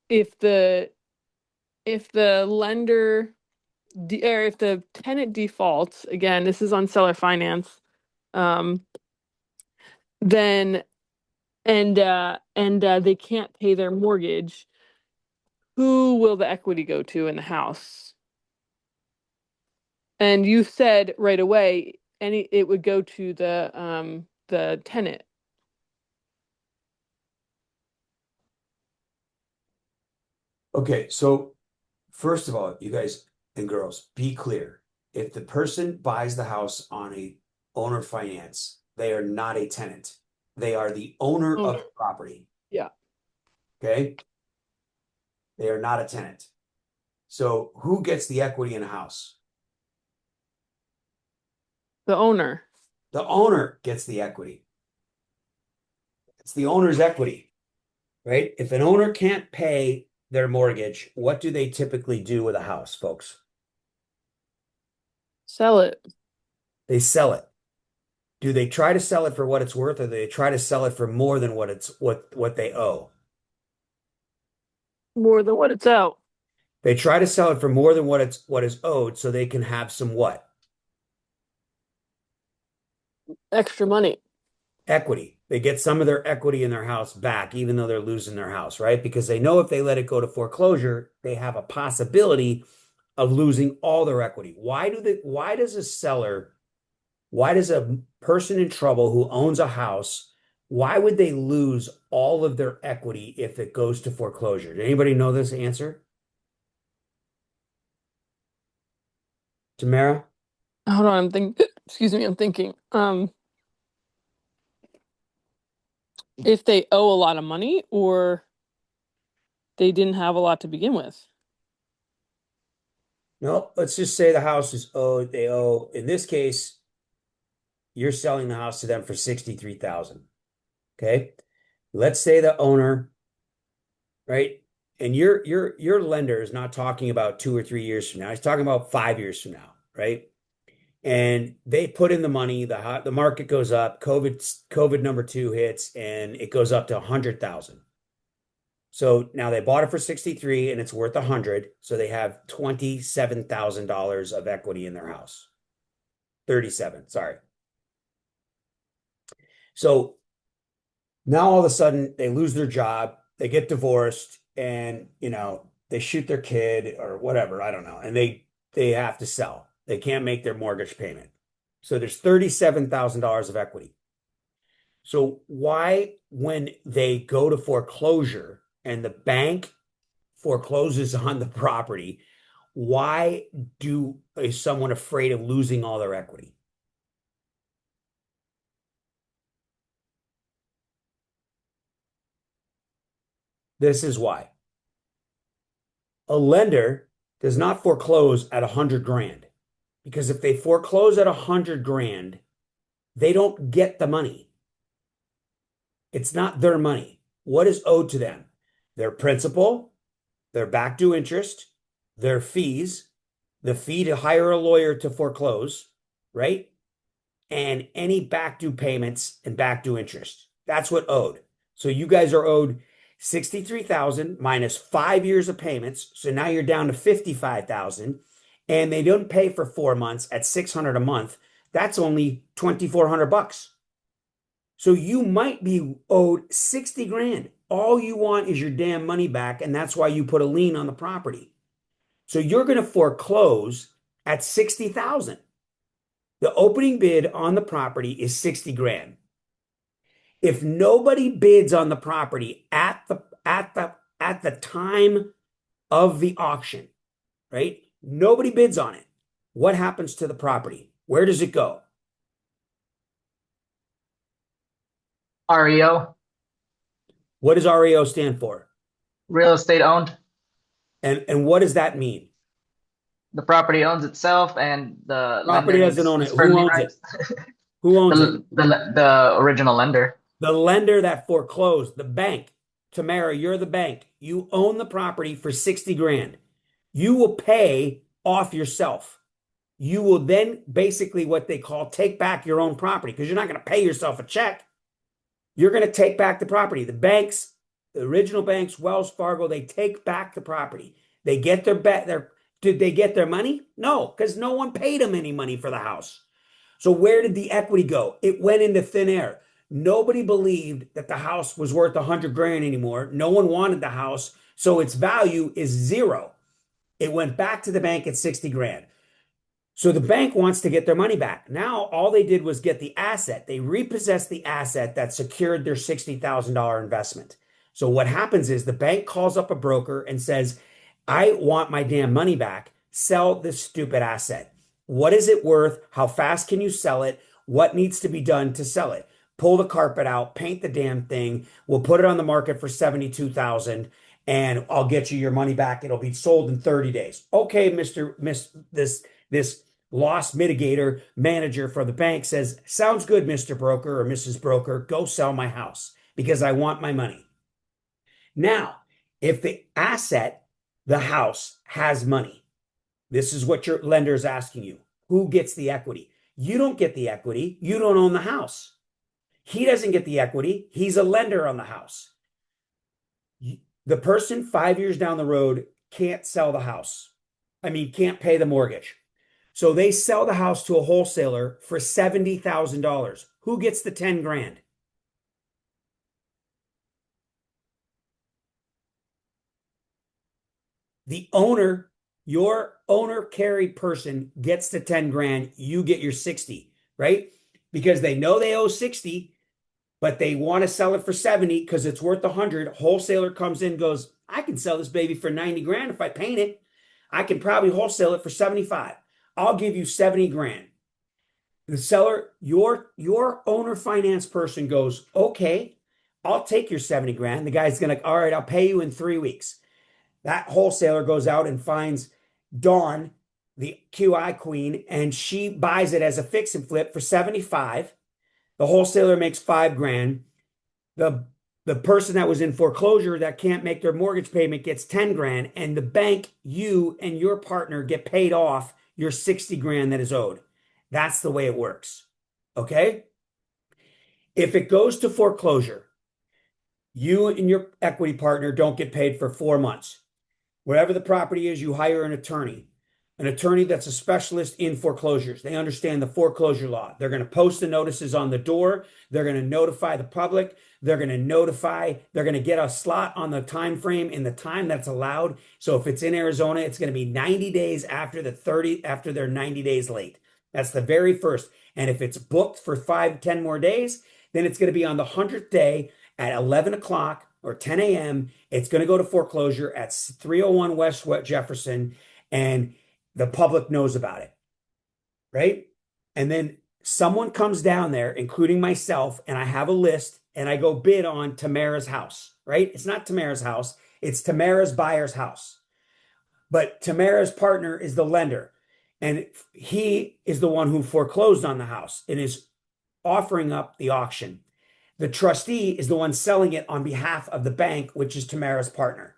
if the lender or if the tenant defaults, again, this is on seller finance, then and they can't pay their mortgage, who will the equity go to in the house? And you said right away it would go to the tenant. Okay. So first of all, you guys and girls, be clear. If the person buys the house on a owner finance, they are not a tenant. They are the owner of the property. Yeah. Okay. They are not a tenant. So who gets the equity in a house? The owner. The owner gets the equity. It's the owner's equity, right? If an owner can't pay their mortgage, what do they typically do with a house, folks? Sell it. They sell it. Do they try to sell it for what it's worth, or do they try to sell it for more than what they owe? More than what it's out. They try to sell it for more than what is owed, so they can have some what? Extra money. Equity. They get some of their equity in their house back, even though they're losing their house, right? Because they know if they let it go to foreclosure, they have a possibility of losing all their equity. Why does a person in trouble who owns a house, why would they lose all of their equity if it goes to foreclosure? Does anybody know this answer? Tamara? Hold on, excuse me, I'm thinking. If they owe a lot of money or they didn't have a lot to begin with. No, let's just say the house is owed. They owe, in this case, you're selling the house to them for $63,000. Okay. Let's say the owner, right? And your lender is not talking about 2 or 3 years from now. He's talking about 5 years from now, right? And they put in the money, the market goes up, COVID number 2 hits, and it goes up to 100,000. So now they bought it for 63 and it's worth 100. So they have $27,000 of equity in their house. 37, sorry. So now all of a sudden they lose their job, they get divorced, and they shoot their kid or whatever, I don't know, and they have to sell. They can't make their mortgage payment. So there's $37,000 of equity. So why, when they go to foreclosure and the bank forecloses on the property, why is someone afraid of losing all their equity? This is why. A lender does not foreclose at 100 grand, because if they foreclose at 100 grand, they don't get the money. It's not their money. What is owed to them? Their principal, their back due interest, their fees, the fee to hire a lawyer to foreclose, right? And any back due payments and back due interest. That's what owed. So you guys are owed 63,000 minus 5 years of payments. So now you're down to 55,000, and they don't pay for 4 months at 600 a month. That's only 2,400 bucks. So you might be owed 60 grand. All you want is your damn money back, and that's why you put a lien on the property. So you're going to foreclose at 60,000. The opening bid on the property is 60 grand. If nobody bids on the property at the time of the auction, right? Nobody bids on it. What happens to the property? Where does it go? REO, What does REO stand for? real estate owned. And what does that mean? The property owns itself, and the Property lender doesn't own needs it. Who owns rights. it? Who owns it? The original lender. The lender that foreclosed, the bank. Tamara, you're the bank. You own the property for 60 grand. You will pay off yourself. You will then basically what they call take back your own property, because you're not going to pay yourself a check. You're going to take back the property. The banks, the original banks, Wells Fargo, they take back the property. They get did they get their money? No, because no one paid them any money for the house. So where did the equity go? It went into thin air. Nobody believed that the house was worth 100 grand anymore. No one wanted the house, so its value is zero. It went back to the bank at 60 grand. So the bank wants to get their money back. Now all they did was get the asset. They repossessed the asset that secured their $60,000 investment. So what happens is the bank calls up a broker and says, I want my damn money back. Sell this stupid asset. What is it worth? How fast can you sell it? What needs to be done to sell it? Pull the carpet out, paint the damn thing. We'll put it on the market for 72,000 and I'll get you your money back. It'll be sold in 30 days. Okay, this loss mitigator manager for the bank says, sounds good, Mr. Broker or Mrs. Broker, go sell my house. because I want my money. Now, if the asset, the house, has money, this is what your lender is asking you. Who gets the equity? You don't get the equity. You don't own the house. He doesn't get the equity. He's a lender on the house. The person 5 years down the road can't sell the house. I mean, can't pay the mortgage. So they sell the house to a wholesaler for $70,000. Who gets the 10 grand? The owner, your owner carried person gets the 10 grand, you get your 60, right? Because they know they owe 60, but they want to sell it for 70 because it's worth 100. Wholesaler comes in, goes, I can sell this baby for 90 grand if I paint it. I can probably wholesale it for 75. I'll give you 70 grand. The seller, your owner finance person goes, okay, I'll take your 70 grand. The guy's going to, all right, I'll pay you in 3 weeks. That wholesaler goes out and finds Dawn, the QI queen, and she buys it as a fix and flip for 75. The wholesaler makes 5 grand. The person that was in foreclosure that can't make their mortgage payment gets 10 grand, and the bank, you and your partner get paid off your 60 grand that is owed. That's the way it works. Okay? If it goes to foreclosure, you and your equity partner don't get paid for 4 months. Wherever the property is, you hire an attorney that's a specialist in foreclosures. They understand the foreclosure law. They're going to post the notices on the door. They're going to notify the public. They're going to get a slot on the time frame in the time that's allowed. So if it's in Arizona, it's going to be 90 days after they're 90 days late. That's the very first. And if it's booked for 5-10 more days, then it's going to be on the 100th day at 11 o'clock or 10 a.m. It's going to go to foreclosure at 301 West Jefferson, and the public knows about it, right? And then someone comes down there, including myself, and I have a list, and I go bid on Tamara's house, right? It's not Tamara's house. It's Tamara's buyer's house. But Tamara's partner is the lender, and he is the one who foreclosed on the house and is offering up the auction. The trustee is the one selling it on behalf of the bank, which is Tamara's partner.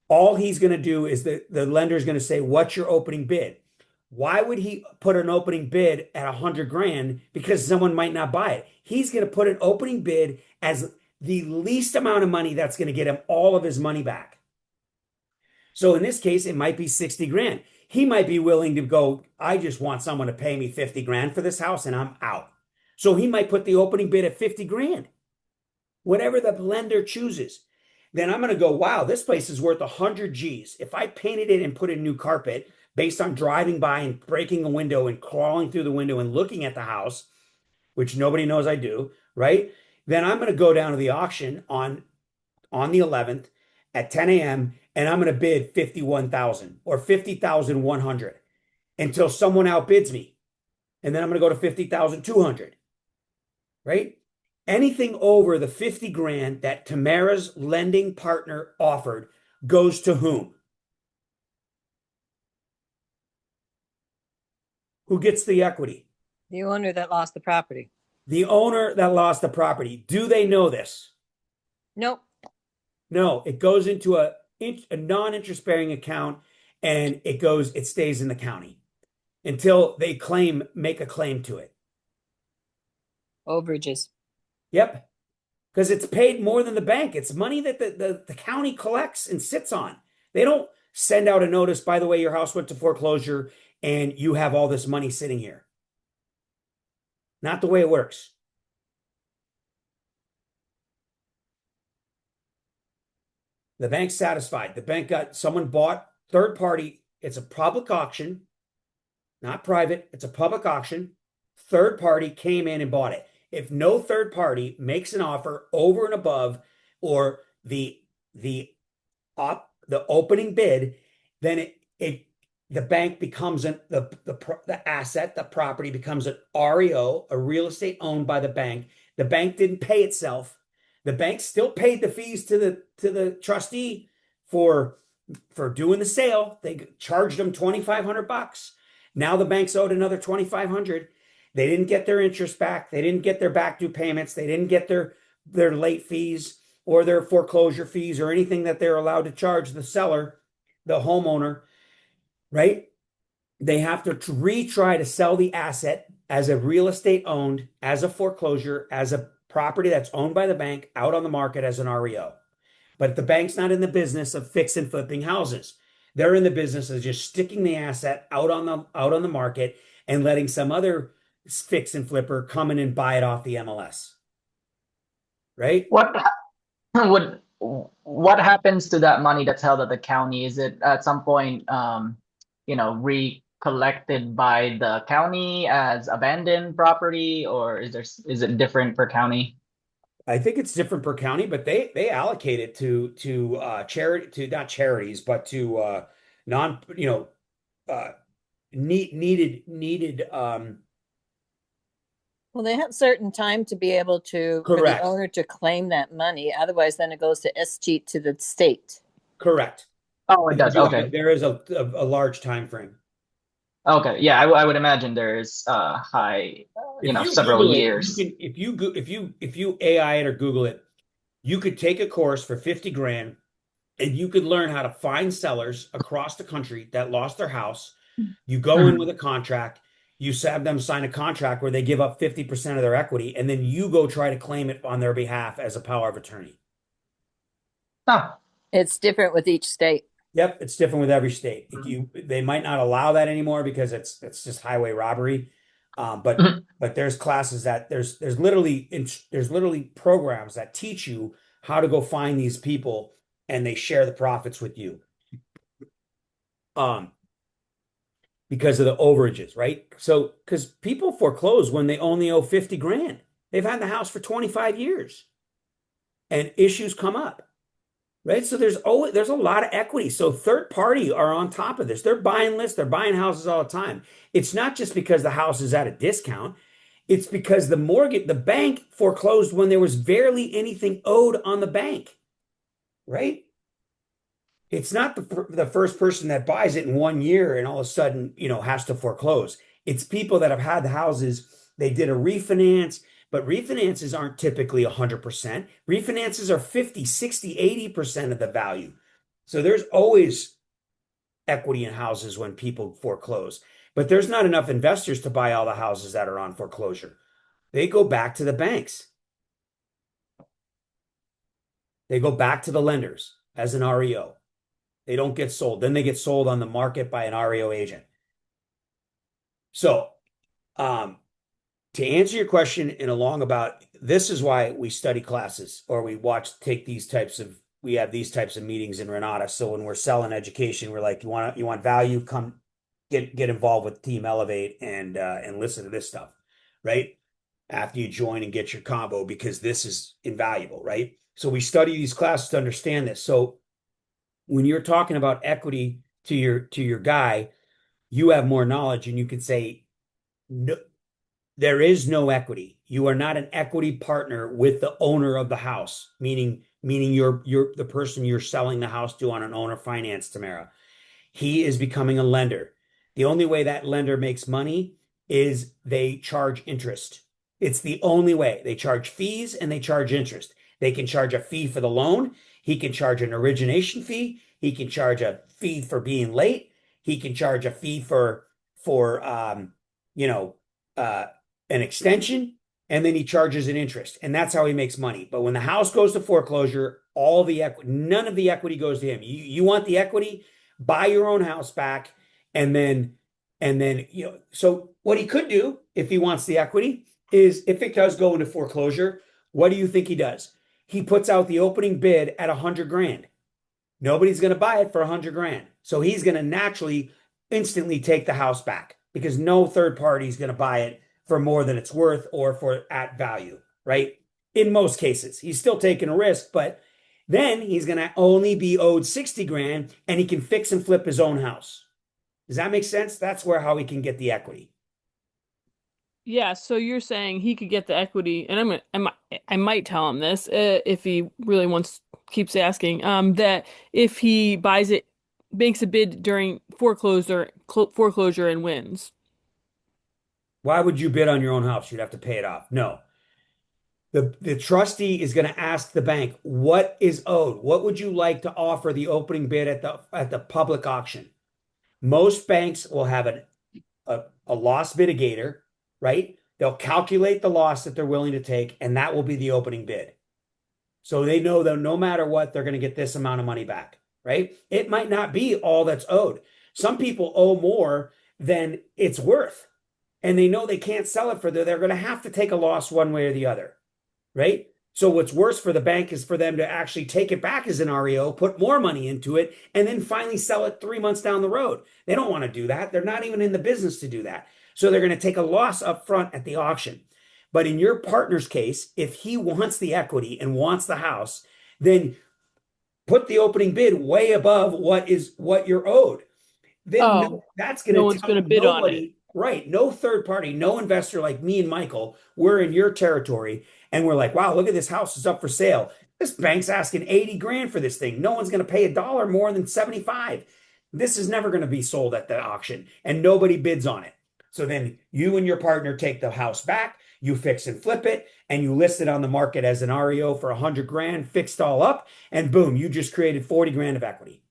All he's going to do is the lender is going to say, what's your opening bid? Why would he put an opening bid at 100 grand? Because someone might not buy it. He's going to put an opening bid as the least amount of money that's going to get him all of his money back. So in this case, it might be 60 grand. He might be willing to go, I just want someone to pay me 50 grand for this house and I'm out. So he might put the opening bid at 50 grand, whatever the lender chooses. Then I'm going to go, wow, this place is worth 100 G's. If I painted it and put in new carpet based on driving by and breaking a window and crawling through the window and looking at the house, which nobody knows I do, right? Then I'm going to go down to the auction on the 11th at 10 a.m. and I'm going to bid 51,000 or 50,100 until someone outbids me. And then I'm going to go to 50,200. Right? Anything over the 50 grand that Tamara's lending partner offered goes to whom? Who gets the equity? The owner that lost the property. The owner that lost the property. Do they know this? Nope. No, it goes into a non-interest bearing account and it stays in the county until they make a claim to it. Overages. Yep. Because it's paid more than the bank. It's money that the county collects and sits on. They don't send out a notice, by the way, your house went to foreclosure and you have all this money sitting here. Not the way it works. The bank's satisfied. The bank someone bought third party. It's a public auction, not private. It's a public auction. Third party came in and bought it. If no third party makes an offer over and above or the opening bid, then the bank becomes the asset, the property becomes an REO, a real estate owned by the bank. The bank didn't pay itself. The bank still paid the fees to the trustee for doing the sale. They charged them $2,500. Now the bank's owed another $2,500. They didn't get their interest back. They didn't get their back due payments. They didn't get their their late fees or their foreclosure fees or anything that they're allowed to charge the seller, the homeowner, right? They have to retry to sell the asset as a real estate owned, as a foreclosure, as a property that's owned by the bank out on the market as an REO. But the bank's not in the business of fix and flipping houses. They're in the business of just sticking the asset out on the market and letting some other fix and flipper come in and buy it off the MLS. Right? Would what happens to that money that's held at the county? Is it at some point, recollected by the county as abandoned property, or is it different per county? I think it's different per county, but they allocate it to charity, to not charities, but to non uh needed Well, they have certain time to be able to, for the correct. owner to claim that money. Otherwise, then it goes to SG to the state. Correct. Oh, it does. Okay. There is a large time frame. Okay. Yeah, I would imagine there's high, If you several Google it, years. if you AI it or Google it, you could take a course for 50 grand and you could learn how to find sellers across the country that lost their house. You go in with a contract, you have them sign a contract where they give up 50% of their equity, and then you go try to claim it on their behalf as a power of attorney. Oh, It's different with each state. Yep, it's different with every state. They might not allow that anymore because it's just highway robbery. But there's classes that there's literally programs that teach you how to go find these people and they share the profits with you. Because of the overages, right? So because people foreclose when they only owe 50 grand. They've had the house for 25 years and issues come up. Right. So there's a lot of equity. So third party are on top of this. They're buying lists, they're buying houses all the time. It's not just because the house is at a discount. It's because the bank foreclosed when there was barely anything owed on the bank. Right. It's not the first person that buys it in 1 year and all of a sudden, has to foreclose. It's people that have had the houses, they did a refinance. But refinances aren't typically 100%. Refinances are 50, 60, 80% of the value. So there's always equity in houses when people foreclose. But there's not enough investors to buy all the houses that are on foreclosure. They go back to the banks. They go back to the lenders as an REO. They don't get sold. Then they get sold on the market by an REO agent. So, to answer your question about this is why we study classes or we we have these types of meetings in Renatus. So when we're selling education, we're like, you want value, come get involved with Team Elevate and listen to this stuff, right? After you join and get your combo, because this is invaluable, right? So we study these classes to understand this. So when you're talking about equity to your guy, you have more knowledge and you can say, no, there is no equity. You are not an equity partner with the owner of the house, meaning you're the person you're selling the house to on an owner finance, Tamara. He is becoming a lender. The only way that lender makes money is they charge interest. It's the only way. They charge fees and they charge interest. They can charge a fee for the loan. He can charge an origination fee. He can charge a fee for being late. He can charge a fee for an extension, and then he charges an interest, and that's how he makes money. But when the house goes to foreclosure, none of the equity goes to him. You want the equity, buy your own house back, and then so what he could do if he wants the equity is if it does go into foreclosure, what do you think he does? He puts out the opening bid at 100 grand. Nobody's going to buy it for 100 grand. So he's going to naturally instantly take the house back because no third party is going to buy it for more than it's worth or for at value, right? In most cases, he's still taking a risk, but then he's going to only be owed 60 grand and he can fix and flip his own house. Does that make sense? That's how he can get the equity. Yeah, so you're saying he could get the equity, and I might tell him this if he really keeps asking, that if he buys it, makes a bid during foreclosure and wins. Why would you bid on your own house? You'd have to pay it off. No. The trustee is going to ask the bank, what is owed? What would you like to offer the opening bid at the public auction? Most banks will have a loss mitigator, right? They'll calculate the loss that they're willing to take, and that will be the opening bid. So they know that no matter what, they're going to get this amount of money back, right? It might not be all that's owed. Some people owe more than it's worth, and they know they can't sell it they're going to have to take a loss one way or the other, right? So what's worse for the bank is for them to actually take it back as an REO, put more money into it, and then finally sell it 3 months down the road. They don't want to do that. They're not even in the business to do that. So they're going to take a loss up front at the auction. But in your partner's case, if he wants the equity and wants the house, then put the opening bid way above what you're owed. Then that's going no to one's tell going to bid on it. nobody, right? No third party, no investor like me and Michael, we're in your territory and we're like, wow, look at this house is up for sale. This bank's asking 80 grand for this thing. No one's going to pay a dollar more than 75. This is never going to be sold at the auction and nobody bids on it. So then you and your partner take the house back, you fix and flip it, and you list it on the market as an REO for 100 grand, fixed all up, and boom, you just created 40 grand of equity.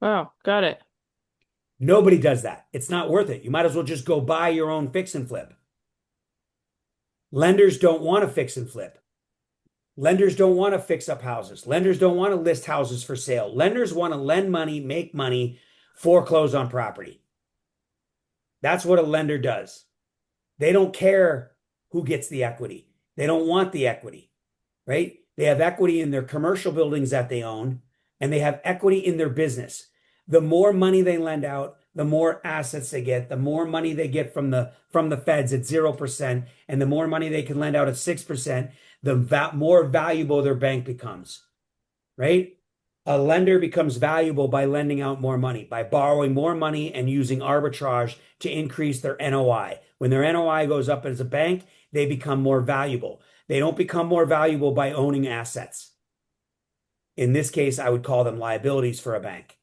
Wow, got it. Nobody does that. It's not worth it. You might as well just go buy your own fix and flip. Lenders don't want to fix and flip. Lenders don't want to fix up houses. Lenders don't want to list houses for sale. Lenders want to lend money, make money, foreclose on property. That's what a lender does. They don't care who gets the equity. They don't want the equity, right? They have equity in their commercial buildings that they own, and they have equity in their business. The more money they lend out, the more assets they get, the more money they get from the feds at 0%, and the more money they can lend out at 6%, the more valuable their bank becomes, right? A lender becomes valuable by lending out more money, by borrowing more money and using arbitrage to increase their NOI. When their NOI goes up as a bank, they become more valuable. They don't become more valuable by owning assets. In this case, I would call them liabilities for a bank.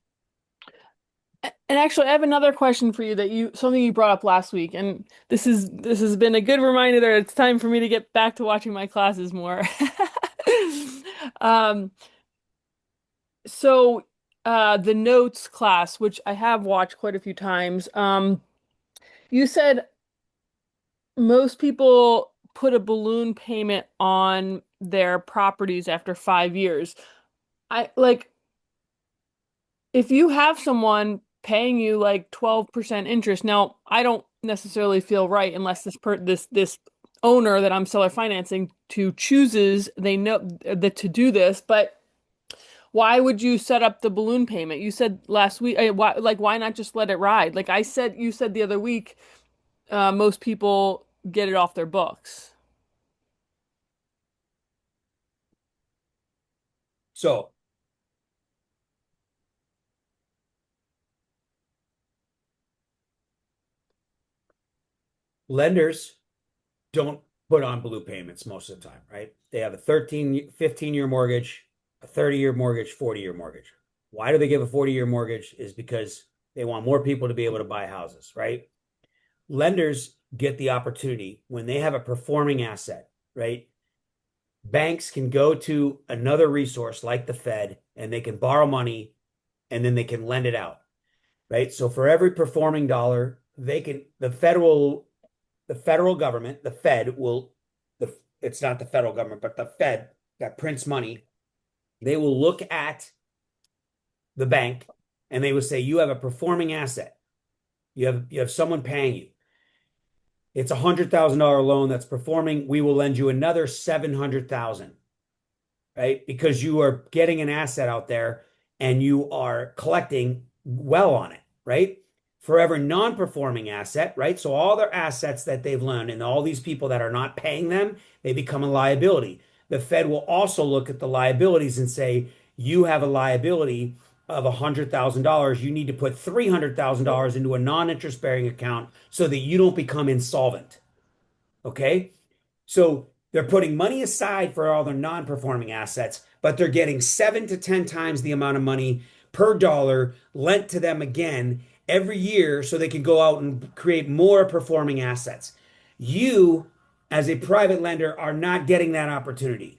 And actually, I have another question for you something you brought up last week, and this has been a good reminder that it's time for me to get back to watching my classes more. Um, so the notes class, which I have watched quite a few times, you said most people put a balloon payment on their properties after 5 years. If you have someone paying you like 12% interest, now I don't necessarily feel right unless this owner that I'm seller financing to chooses they know that to do this, but why would you set up the balloon payment? You said last week, why not just let it ride? Like you said the other week, most people get it off their books. So lenders don't put on balloon payments most of the time, right? They have a 15-year mortgage, a 30-year mortgage, 40-year mortgage. Why do they give a 40-year mortgage? Is because they want more people to be able to buy houses, right? Lenders get the opportunity when they have a performing asset, right? Banks can go to another resource like the Fed and they can borrow money and then they can lend it out, right? So for every performing dollar, the federal government, the Fed will, it's not the federal government, but the Fed that prints money, they will look at the bank and they will say, you have a performing asset. You have someone paying you. It's $100,000 loan that's performing. We will lend you another 700,000, right? Because you are getting an asset out there and you are collecting well on it, right? For every non-performing asset, right? So all their assets that they've loaned and all these people that are not paying them, they become a liability. The Fed will also look at the liabilities and say, you have a liability of $100,000. You need to put $300,000 into a non-interest bearing account so that you don't become insolvent. Okay? So they're putting money aside for all their non-performing assets, but they're getting 7 to 10 times the amount of money per dollar lent to them again every year so they can go out and create more performing assets. You as a private lender are not getting that opportunity.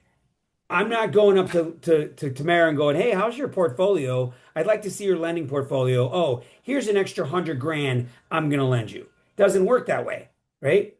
I'm not going up to Tamara and going, hey, how's your portfolio? I'd like to see your lending portfolio. Oh, here's an extra 100 grand I'm going to lend you. Doesn't work that way, right?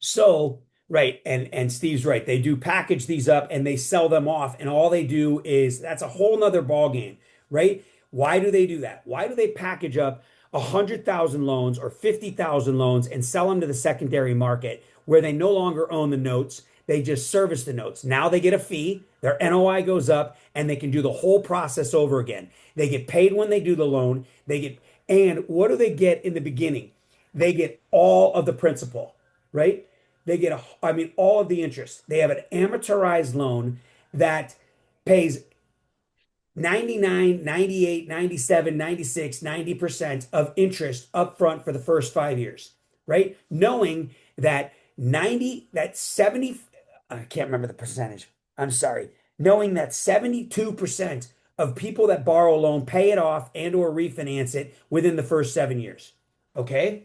So, right, and Steve's right. They do package these up and they sell them off, and all they do is that's a whole nother ball game, right? Why do they do that? Why do they package up 100,000 loans or 50,000 loans and sell them to the secondary market where they no longer own the notes? They just service the notes. Now they get a fee, their NOI goes up, and they can do the whole process over again. They get paid when they do the loan. And what do they get in the beginning? They get all of the principal, right? They get all of the interest. They have an amortized loan that pays 99, 98, 97, 96, 90% of interest upfront for the first 5 years, right? Knowing that 70, I can't remember the percentage. I'm sorry. Knowing that 72% of people that borrow a loan pay it off and or refinance it within the first 7 years. Okay?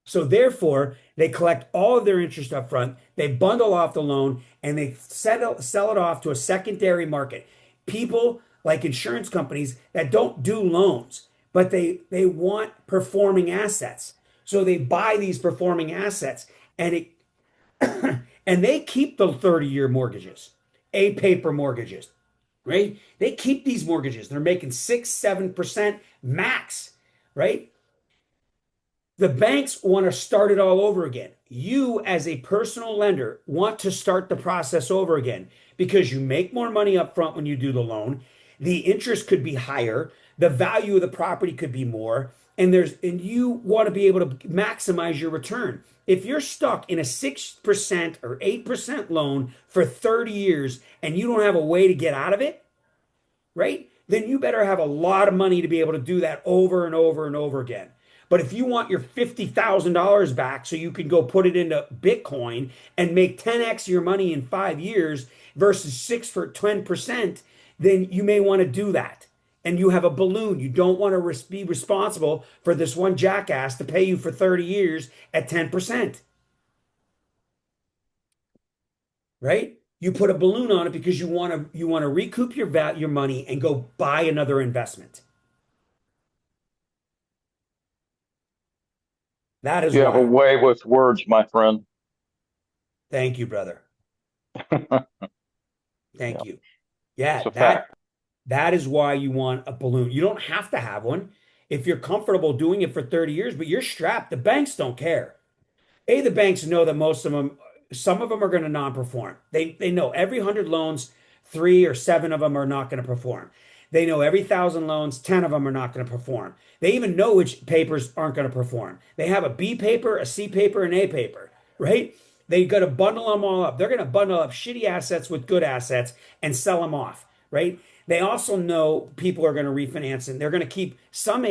So therefore, they collect all of their interest up front, they bundle off the loan, and they sell it off to a secondary market. People like insurance companies that don't do loans, but they want performing assets. So they buy these performing assets and and they keep the 30-year mortgages, A paper mortgages, right? They keep these mortgages. They're making 6, 7% max, right? The banks want to start it all over again. You, as a personal lender, want to start the process over again because you make more money up front when you do the loan. The interest could be higher. The value of the property could be more. And you want to be able to maximize your return. If you're stuck in a 6% or 8% loan for 30 years and you don't have a way to get out of it, right? Then you better have a lot of money to be able to do that over and over and over again. But if you want your $50,000 back so you can go put it into Bitcoin and make 10x your money in 5 years versus 6 for 10%, then you may want to do that. And you have a balloon. You don't want to be responsible for this one jackass to pay you for 30 years at 10%. Right? You put a balloon on it because you want to recoup your money and go buy another investment. That is You have a way with words, my friend. Thank you, brother. Thank you. Yeah, It's a fact. that is why you want a balloon. You don't have to have one if you're comfortable doing it for 30 years, but you're strapped. The banks don't care. The banks know that some of them are going to non-perform. They know every 100 loans, 3 or 7 of them are not going to perform. They know every 1,000 loans, 10 of them are not going to perform. They even know which papers aren't going to perform. They have a B paper, a C paper, an A paper, right? They got to bundle them all up. They're going to bundle up shitty assets with good assets and sell them off, right? They also know people are going to refinance and they're going to keep some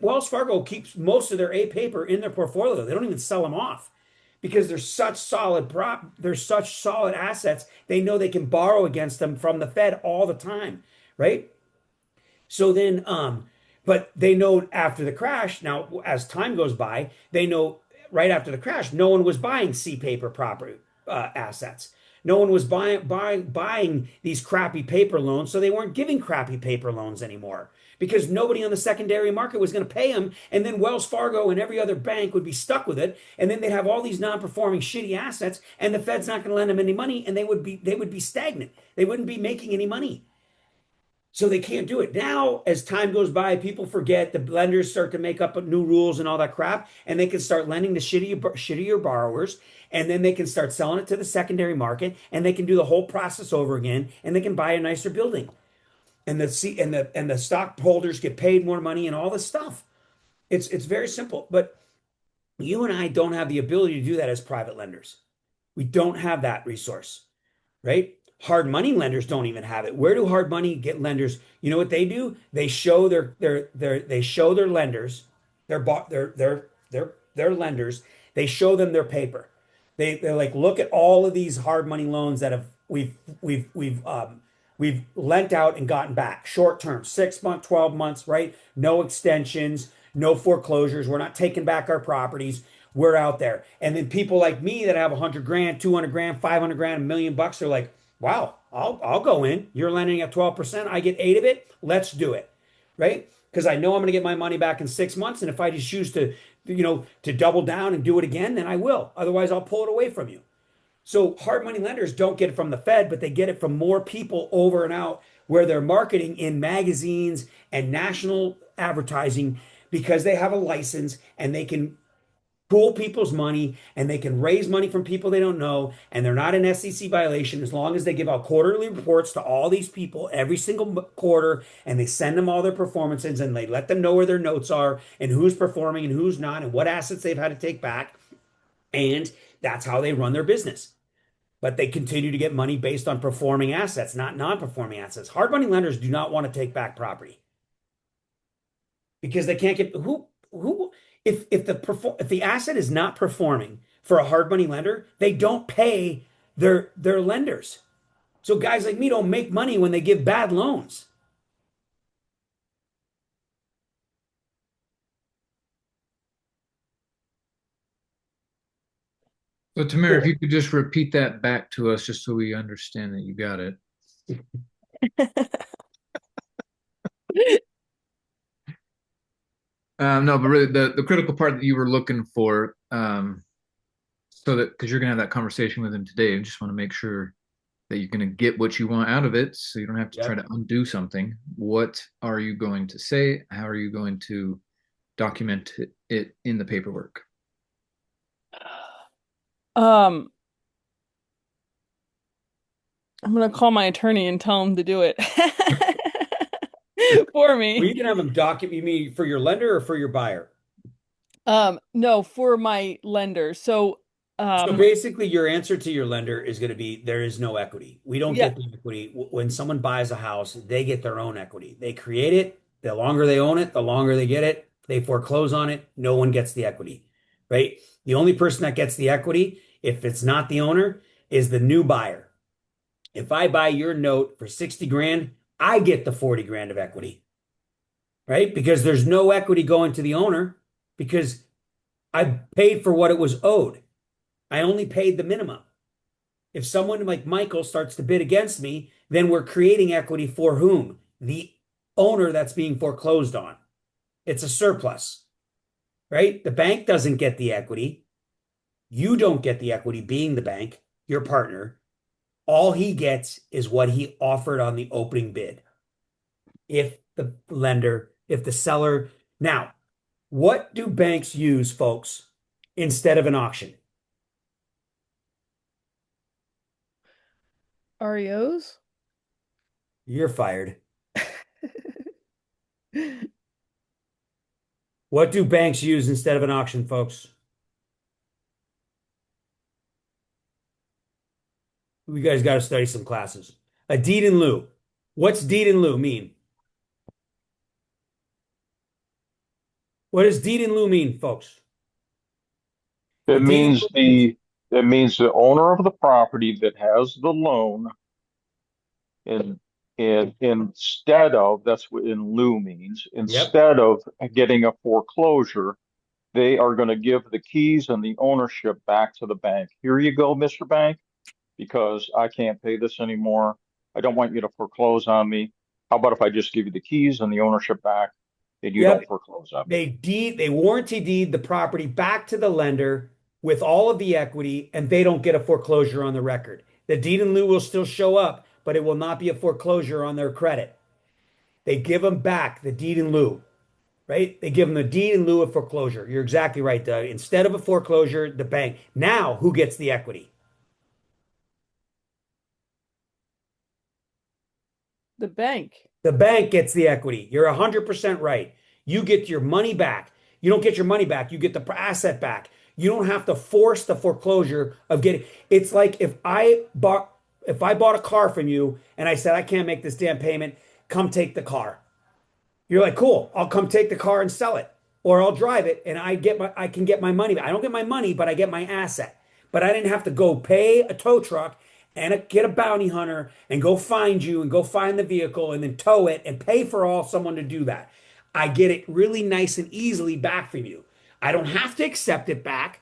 Wells Fargo keeps most of their A paper in their portfolio. They don't even sell them off because they're such solid assets. They know they can borrow against them from the Fed all the time, right? So then, but they know after the crash, now as time goes by, they know right after the crash, no one was buying C paper property assets. No one was buying these crappy paper loans, so they weren't giving crappy paper loans anymore because nobody on the secondary market was going to pay them, and then Wells Fargo and every other bank would be stuck with it, and then they'd have all these non-performing shitty assets, and the Fed's not going to lend them any money, and they would be stagnant. They wouldn't be making any money. So they can't do it. Now, as time goes by, people forget, the lenders start to make up new rules and all that crap, and they can start lending to shittier borrowers, and then they can start selling it to the secondary market, and they can do the whole process over again, and they can buy a nicer building. And the stockholders get paid more money and all this stuff. It's very simple. But you and I don't have the ability to do that as private lenders. We don't have that resource, right? Hard money lenders don't even have it. Where do hard money get lenders? You know what they do? They show their lenders, their lenders. They show them their paper. They're like, look at all of these hard money loans that we've lent out and gotten back short term, 6 months, 12 months, right? No extensions, no foreclosures. We're not taking back our properties. we're out there. And then people like me that have 100 grand, 200 grand, 500 grand, $1 million, they're like, wow, I'll go in. You're lending at 12%. I get 8 of it. Let's do it. Right? Because I know I'm going to get my money back in 6 months. And if I just choose to, to double down and do it again, then I will. Otherwise, I'll pull it away from you. So hard money lenders don't get it from the Fed, but they get it from more people over and out where they're marketing in magazines and national advertising because they have a license and they can pool people's money and they can raise money from people they don't know. And they're not an SEC violation as long as they give out quarterly reports to all these people every single quarter and they send them all their performances and they let them know where their notes are and who's performing and who's not and what assets they've had to take back. And that's how they run their business. But they continue to get money based on performing assets, not non-performing assets. Hard money lenders do not want to take back property because they can't get who if the asset is not performing for a hard money lender, they don't pay their lenders. So guys like me don't make money when they give bad loans. So Tamir, if you could just repeat that back to us just so we understand that you got it. No, but really the critical part that you were looking for, so that because you're gonna have that conversation with him today, I just want to make sure that you're gonna get what you want out of it, so you don't have to try to undo something. What are you going to say? How are you going to document it in the paperwork? I'm gonna call my attorney and tell him to do it for me. Well, you can have them document. You mean for your lender or for your buyer? No, for my lender. So basically, your answer to your lender is going to be there is no equity. We don't Yeah. get the equity. When someone buys a house, they get their own equity. They create it. The longer they own it, the longer they get it. They foreclose on it. No one gets the equity, right? The only person that gets the equity, if it's not the owner, is the new buyer. If I buy your note for 60 grand, I get the 40 grand of equity, right? Because there's no equity going to the owner because I paid for what it was owed. I only paid the minimum. If someone like Michael starts to bid against me, then we're creating equity for whom? The owner that's being foreclosed on. It's a surplus, right? The bank doesn't get the equity. You don't get the equity being the bank, your partner. All he gets is what he offered on the opening bid. If the seller. Now, what do banks use, folks, instead of an auction? REOs? You're fired. What do banks use instead of an auction, folks? You guys got to study some classes. A deed in lieu. What's deed in lieu mean? What does deed in lieu mean, folks? It means the owner of the property that has the loan, and instead of, that's what in lieu means, instead of getting a foreclosure, they are going to give the keys and the ownership back to the bank. Here you go, Mr. Bank, because I can't pay this anymore. I don't want you to foreclose on me. How about if I just give you the keys and the ownership back and you don't foreclose on me? They warranty deed the property back to the lender with all of the equity, and they don't get a foreclosure on the record. The deed in lieu will still show up, but it will not be a foreclosure on their credit. They give them back the deed in lieu, right? They give them the deed in lieu of foreclosure. You're exactly right, Doug. Instead of a foreclosure, the bank. Now, who gets the equity? The bank. The bank gets the equity. You're 100% right. You get your money back. You don't get your money back. You get the asset back. You don't have to force the foreclosure of getting. It's like if I bought a car from you and I said I can't make this damn payment, come take the car. You're like, cool. I'll come take the car and sell it, or I'll drive it and I can get my money back. I don't get my money, but I get my asset. But I didn't have to go pay a tow truck and get a bounty hunter and go find you and go find the vehicle and then tow it and pay for someone to do that. I get it really nice and easily back from you. I don't have to accept it back,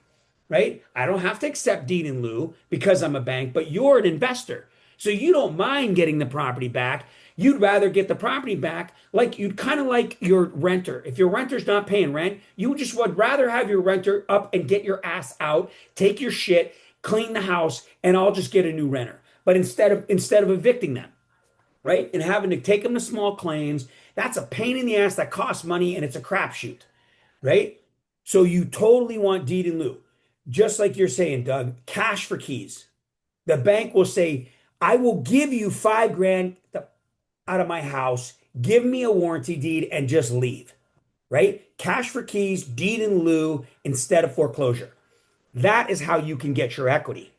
right? I don't have to accept deed in lieu because I'm a bank, but you're an investor. So you don't mind getting the property back. You'd rather get the property back like you'd kind of like your renter. If your renter's not paying rent, you just would rather have your renter up and get your ass out, take your shit, clean the house, and I'll just get a new renter. But instead of evicting them, right? And having to take them to small claims, that's a pain in the ass that costs money and it's a crapshoot, right? So you totally want deed in lieu. Just like you're saying, Doug, cash for keys. The bank will say, I will give you 5 grand out of my house, give me a warranty deed, and just leave, right? Cash for keys, deed in lieu instead of foreclosure. That is how you can get your equity,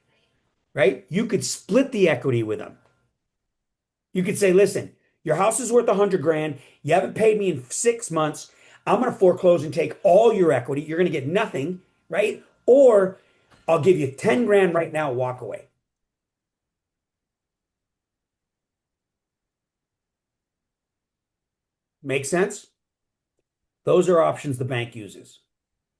right? You could split the equity with them. You could say, listen, your house is worth 100 grand. You haven't paid me in 6 months. I'm going to foreclose and take all your equity. You're going to get nothing, right? Or I'll give you 10 grand right now, walk away. Make sense? Those are options the bank uses.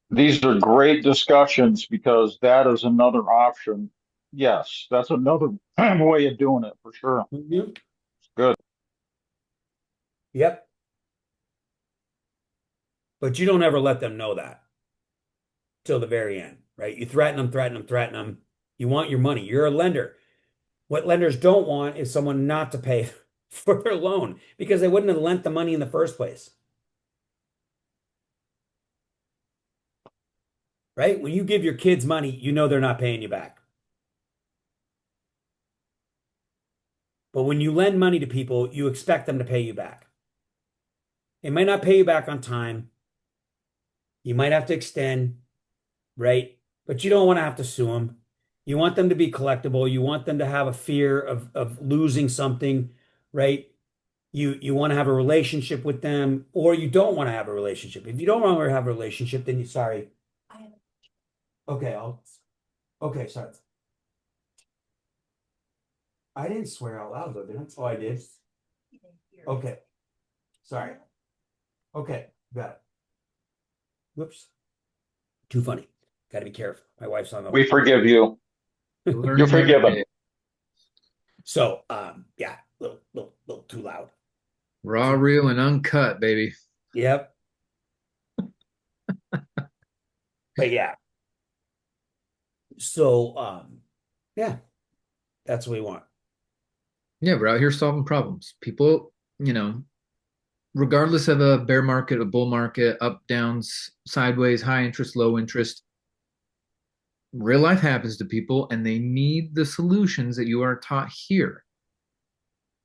These are great discussions because that is another option. Yes, that's another way of doing it for sure. Mhm. It's good. Yep. But you don't ever let them know that till the very end, right? You threaten them, threaten them, threaten them. You want your money. You're a lender. What lenders don't want is someone not to pay for their loan because they wouldn't have lent the money in the first place. Right? When you give your kids money, you know they're not paying you back. But when you lend money to people, you expect them to pay you back. They might not pay you back on time. You might have to extend, right? But you don't want to have to sue them. You want them to be collectible. You want them to have a fear of losing something, right? You want to have a relationship with them, or you don't want to have a relationship. If you don't want to have a relationship, then you sorry. Okay, okay, sorry. I didn't swear out loud though, did I? Oh, I did. Okay. Sorry. Okay, got it. Whoops. Too funny. Got to be careful. My wife's on the. We forgive you. Learning You're every forgiven. day. So, yeah, little too loud. Raw, real, and uncut, baby. Yep. But yeah. So, yeah, that's what we want. Yeah, we're out here solving problems. People, regardless of a bear market, a bull market, up, downs, sideways, high interest, low interest, real life happens to people and they need the solutions that you are taught here.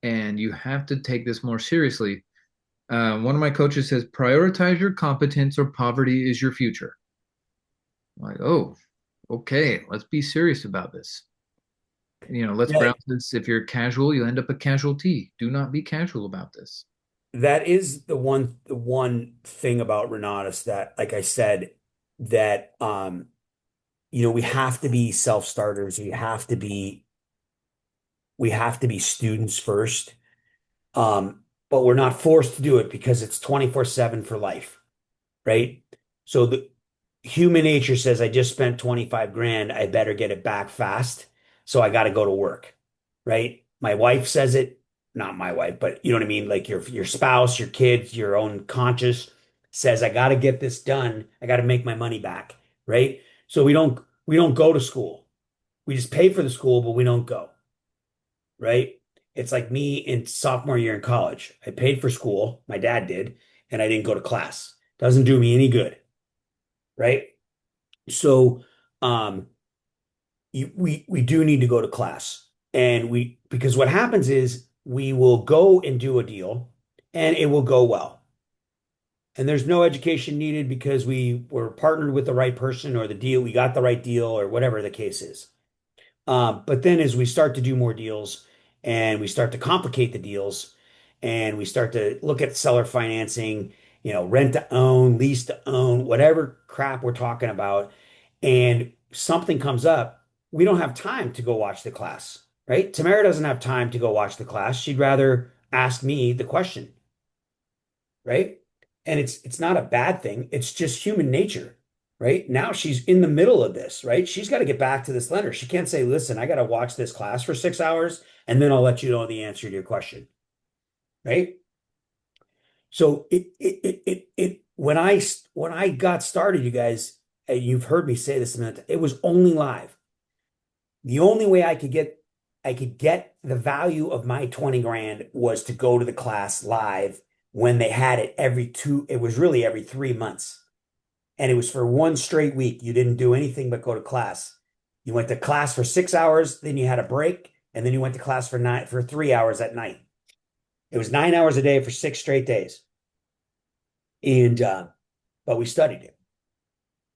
And you have to take this more seriously. One of my coaches says, prioritize your competence or poverty is your future. I'm like, oh, okay, let's be serious about this. Let's Yeah. browse this. If you're casual, you'll end up a casualty. Do not be casual about this. That is the one thing about Renatus that, like I said, that we have to be self-starters. We have to be students first. But we're not forced to do it because it's 24/7 for life, right? So the human nature says, I just spent 25 grand. I better get it back fast. So I got to go to work, right? My wife says it, not my wife, but you know what I mean? Like your spouse, your kids, your own conscience says, I got to get this done. I got to make my money back, right? So we don't go to school. We just pay for the school, but we don't go, right? It's like me in sophomore year in college. I paid for school, my dad did, and I didn't go to class. Doesn't do me any good, right? So, we do need to go to class, and because what happens is we will go and do a deal, and it will go well, and there's no education needed because we were partnered with the right person, or we got the right deal, or whatever the case is. But then as we start to do more deals and we start to complicate the deals and we start to look at seller financing, rent to own, lease to own, whatever crap we're talking about, and something comes up, we don't have time to go watch the class, right? Tamara doesn't have time to go watch the class. She'd rather ask me the question, right? And it's not a bad thing. It's just human nature. right? Now she's in the middle of this, right? She's got to get back to this lender. She can't say, listen, I got to watch this class for 6 hours and then I'll let you know the answer to your question, right? So when I got started, you guys, and you've heard me say this a minute, it was only live. The only way I could get the value of my 20 grand was to go to the class live when they had it it was really every 3 months. And it was for one straight week. You didn't do anything but go to class. You went to class for 6 hours, then you had a break, and then you went to class for 3 hours at night. It was 9 hours a day for 6 straight days. And but we studied it.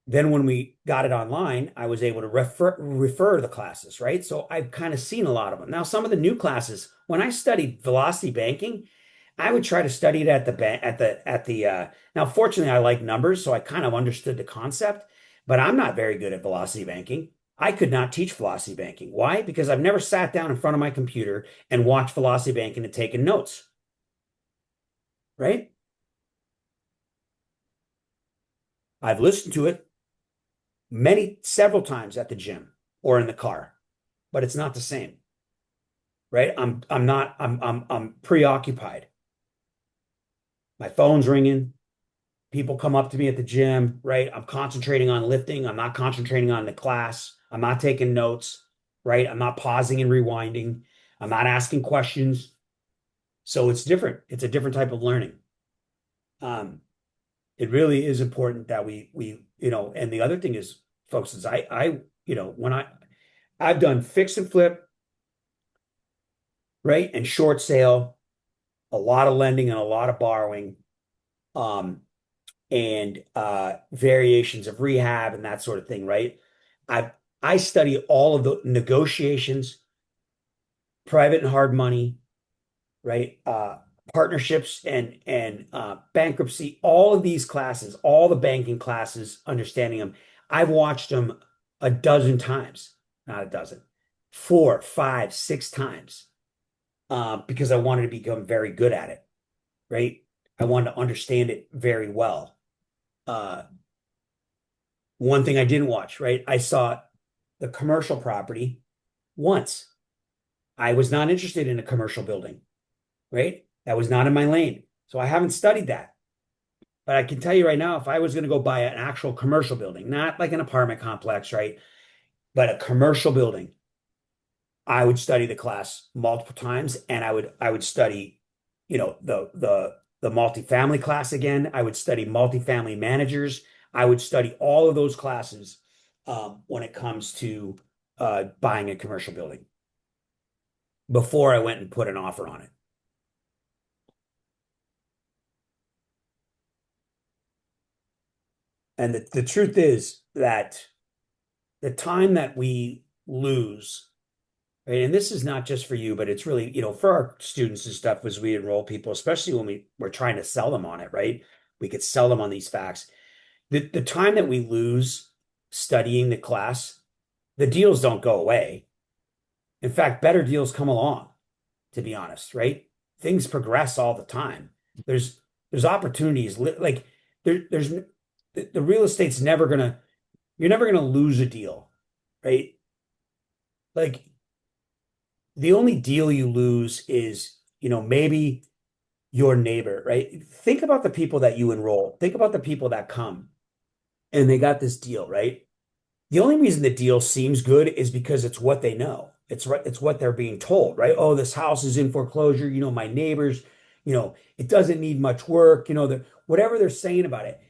Then when we got it online, I was able to refer the classes, right? So I've kind of seen a lot of them. Now, some of the new classes, when I studied velocity banking, I would try to study it now fortunately I like numbers, so I kind of understood the concept, but I'm not very good at velocity banking. I could not teach velocity banking. Why? Because I've never sat down in front of my computer and watched velocity banking and taken notes. Right? I've listened to it several times at the gym or in the car, but it's not the same. Right? I'm preoccupied. My phone's ringing. People come up to me at the gym, right? I'm concentrating on lifting. I'm not concentrating on the class. I'm not taking notes, right? I'm not pausing and rewinding. I'm not asking questions. So it's different. It's a different type of learning. It really is important that we and the other thing is, folks, is I've done fix and flip, right? And short sale, a lot of lending and a lot of borrowing. And variations of rehab and that sort of thing, right? I study all of the negotiations, private and hard money, right? Partnerships and bankruptcy, all of these classes, all the banking classes, understanding them. I've watched them a dozen times, not a dozen, 4, 5, 6 times, because I wanted to become very good at it, right? I wanted to understand it very well. One thing I didn't watch, right? I saw the commercial property once. I was not interested in a commercial building, right? That was not in my lane. So I haven't studied that. But I can tell you right now, if I was going to go buy an actual commercial building, not like an apartment complex, right? But a commercial building, I would study the class multiple times, and I would study, the multifamily class again. I would study multifamily managers. I would study all of those classes when it comes to buying a commercial building before I went and put an offer on it. And the truth is that the time that we lose, right, and this is not just for you, but it's really, for our students and stuff as we enroll people, especially when we're trying to sell them on it, right? We could sell them on these facts. The time that we lose studying the class, the deals don't go away. In fact, better deals come along, to be honest, right? Things progress all the time. There's opportunities like there's the real estate's you're never gonna lose a deal, right? Like the only deal you lose is, maybe your neighbor, right? Think about the people that you enroll. Think about the people that come and they got this deal, right? The only reason the deal seems good is because it's what they know. It's right. It's what they're being told, right? Oh, this house is in foreclosure. My neighbors, it doesn't need much work. Whatever they're saying about it,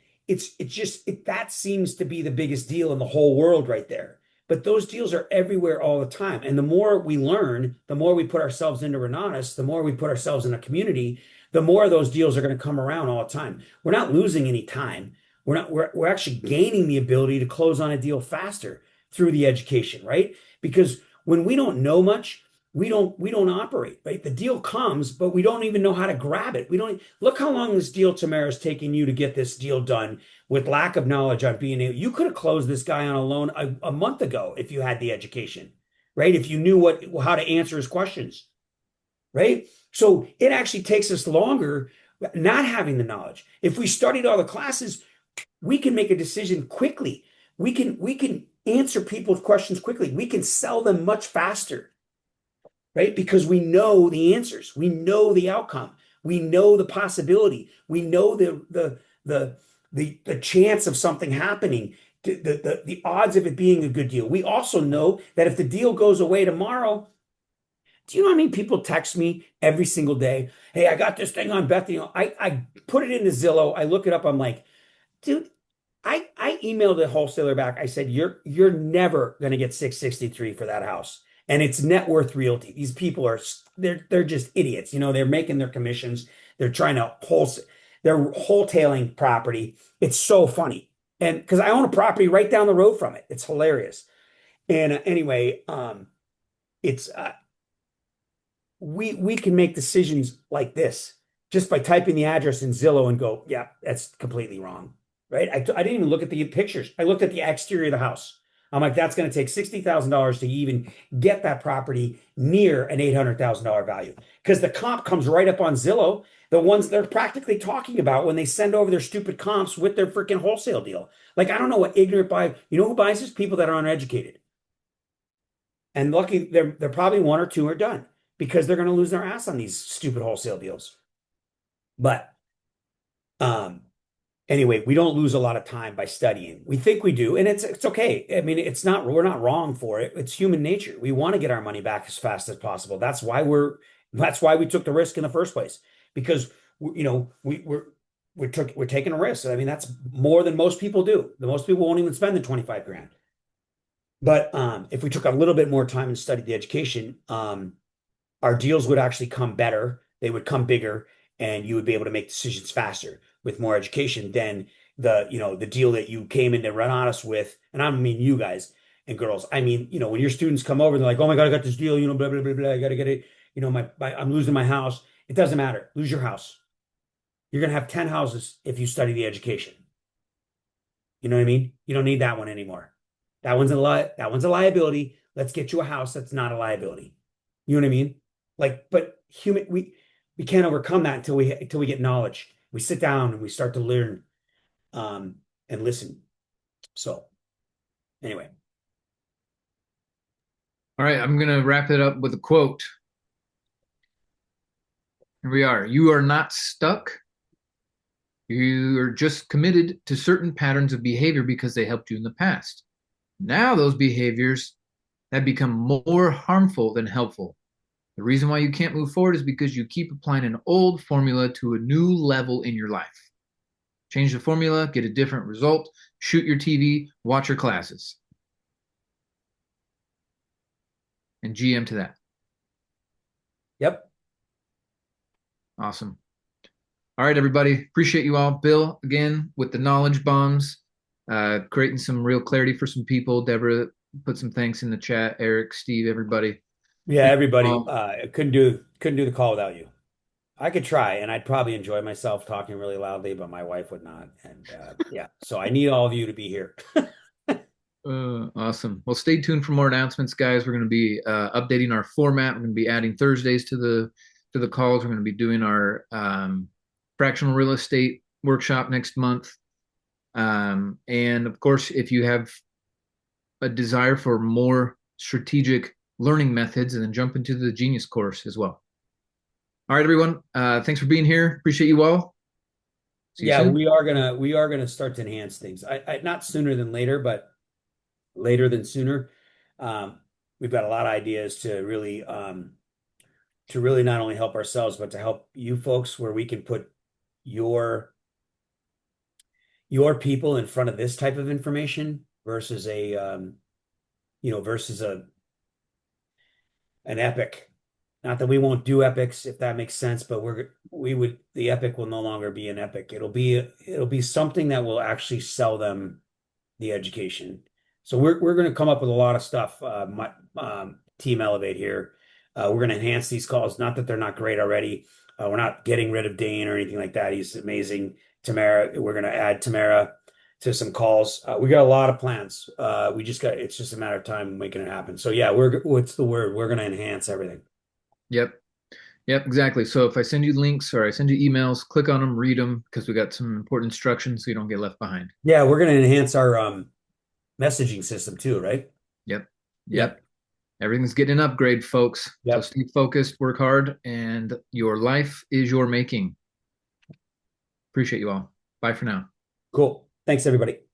that seems to be the biggest deal in the whole world right there. But those deals are everywhere all the time. And the more we learn, the more we put ourselves into Renatus, the more we put ourselves in a community, the more of those deals are going to come around all the time. We're not losing any time. We're actually gaining the ability to close on a deal faster through the education, right? Because when we don't know much, we don't operate, right? The deal comes, but we don't even know how to grab it. We don't look how long this deal, Tamara, is taking you to get this deal done with lack of knowledge on being able. You could have closed this guy on a loan a month ago if you had the education, right? If you knew how to answer his questions, right? So it actually takes us longer not having the knowledge. If we studied all the classes, we can make a decision quickly. We can answer people's questions quickly. We can sell them much faster, right? Because we know the answers. We know the outcome. We know the possibility. We know the chance of something happening, the odds of it being a good deal. We also know that if the deal goes away tomorrow, do you know how many people text me every single day? Hey, I got this thing on Bethany. I put it into Zillow. I look it up. I'm like, dude, I emailed the wholesaler back. I said, you're never going to get 663 for that house. And it's net worth realty. These people are they're just idiots. You know, they're making their commissions. They're trying to they're wholetailing property. It's so funny. And because I own a property right down the road from it. It's hilarious. And anyway, it's we can make decisions like this just by typing the address in Zillow and go, yeah, that's completely wrong. Right? I didn't even look at the pictures. I looked at the exterior of the house. I'm like, that's going to take $60,000 to even get that property near an $800,000 value. Because the comp comes right up on Zillow, the ones they're practically talking about when they send over their stupid comps with their freaking wholesale deal. Like, I don't know what ignorant buy. You know who buys this? People that are uneducated. And lucky, they're probably one or two are done because they're going to lose their ass on these stupid wholesale deals. But anyway, we don't lose a lot of time by studying. We think we do, and it's okay. I mean, we're not wrong for it. It's human nature. We want to get our money back as fast as possible. That's why we took the risk in the first place, because we're taking a risk. I mean, that's more than most people do. The most people won't even spend the 25 grand. But if we took a little bit more time and studied the education, our deals would actually come better. They would come bigger, and you would be able to make decisions faster with more education than the deal that you came into Renatus with. And I don't mean you guys and girls. I mean, when your students come over and they're like, oh my God, I got this deal, blah, blah, blah, blah, I got to get it. I'm losing my house. It doesn't matter. Lose your house. You're going to have 10 houses if you study the education. You know what I mean? You don't need that one anymore. That one's a liability. Let's get you a house that's not a liability. You know what I mean? Like, but we can't overcome that until we get knowledge. We sit down and we start to learn and listen. So anyway. All right, I'm going to wrap it up with a quote. Here we are. You are not stuck. You are just committed to certain patterns of behavior because they helped you in the past. Now those behaviors have become more harmful than helpful. The reason why you can't move forward is because you keep applying an old formula to a new level in your life. Change the formula, get a different result, shoot your TV, watch your classes. And GM to that. Yep. Awesome. All right, everybody. Appreciate you all. Bill, again, with the knowledge bombs, creating some real clarity for some people. Deborah put some thanks in the chat. Eric, Steve, everybody. Yeah, everybody. Couldn't do the call without you. I could try, and I'd probably enjoy myself talking really loudly, but my wife would not. And yeah, so I need all of you to be here. Awesome. Well, stay tuned for more announcements, guys. We're going to be updating our format. We're going to be adding Thursdays to the calls. We're going to be doing our fractional real estate workshop next month. And of course, if you have a desire for more strategic learning methods, and then jump into the Genius course as well. All right, everyone. Thanks for being here. Appreciate you all. See you soon. we are gonna start to enhance things. I not sooner than later, but later than sooner. We've got a lot of ideas to really not only help ourselves, but to help you folks, where we can put your people in front of this type of information versus an epic. Not that we won't do epics, if that makes sense, but the epic will no longer be an epic. It'll be something that will actually sell them the education. So we're going to come up with a lot of stuff. My Team Elevate here. We're going to enhance these calls. Not that they're not great already. We're not getting rid of Dane or anything like that. He's amazing. Tamara, we're going to add Tamara to some calls. We got a lot of plans. It's just a matter of time making it happen. So yeah, what's the word? We're going to enhance everything. Yep. Yep, exactly. So if I send you links or I send you emails, click on them, read them, because we got some important instructions so you don't get left behind. Yeah, we're going to enhance our messaging system too, right? Yep. Yep. Yep. Everything's getting an upgrade, folks. So Yep. stay focused, work hard, and your life is your making. Appreciate you all. Bye for now. Cool. Thanks, everybody.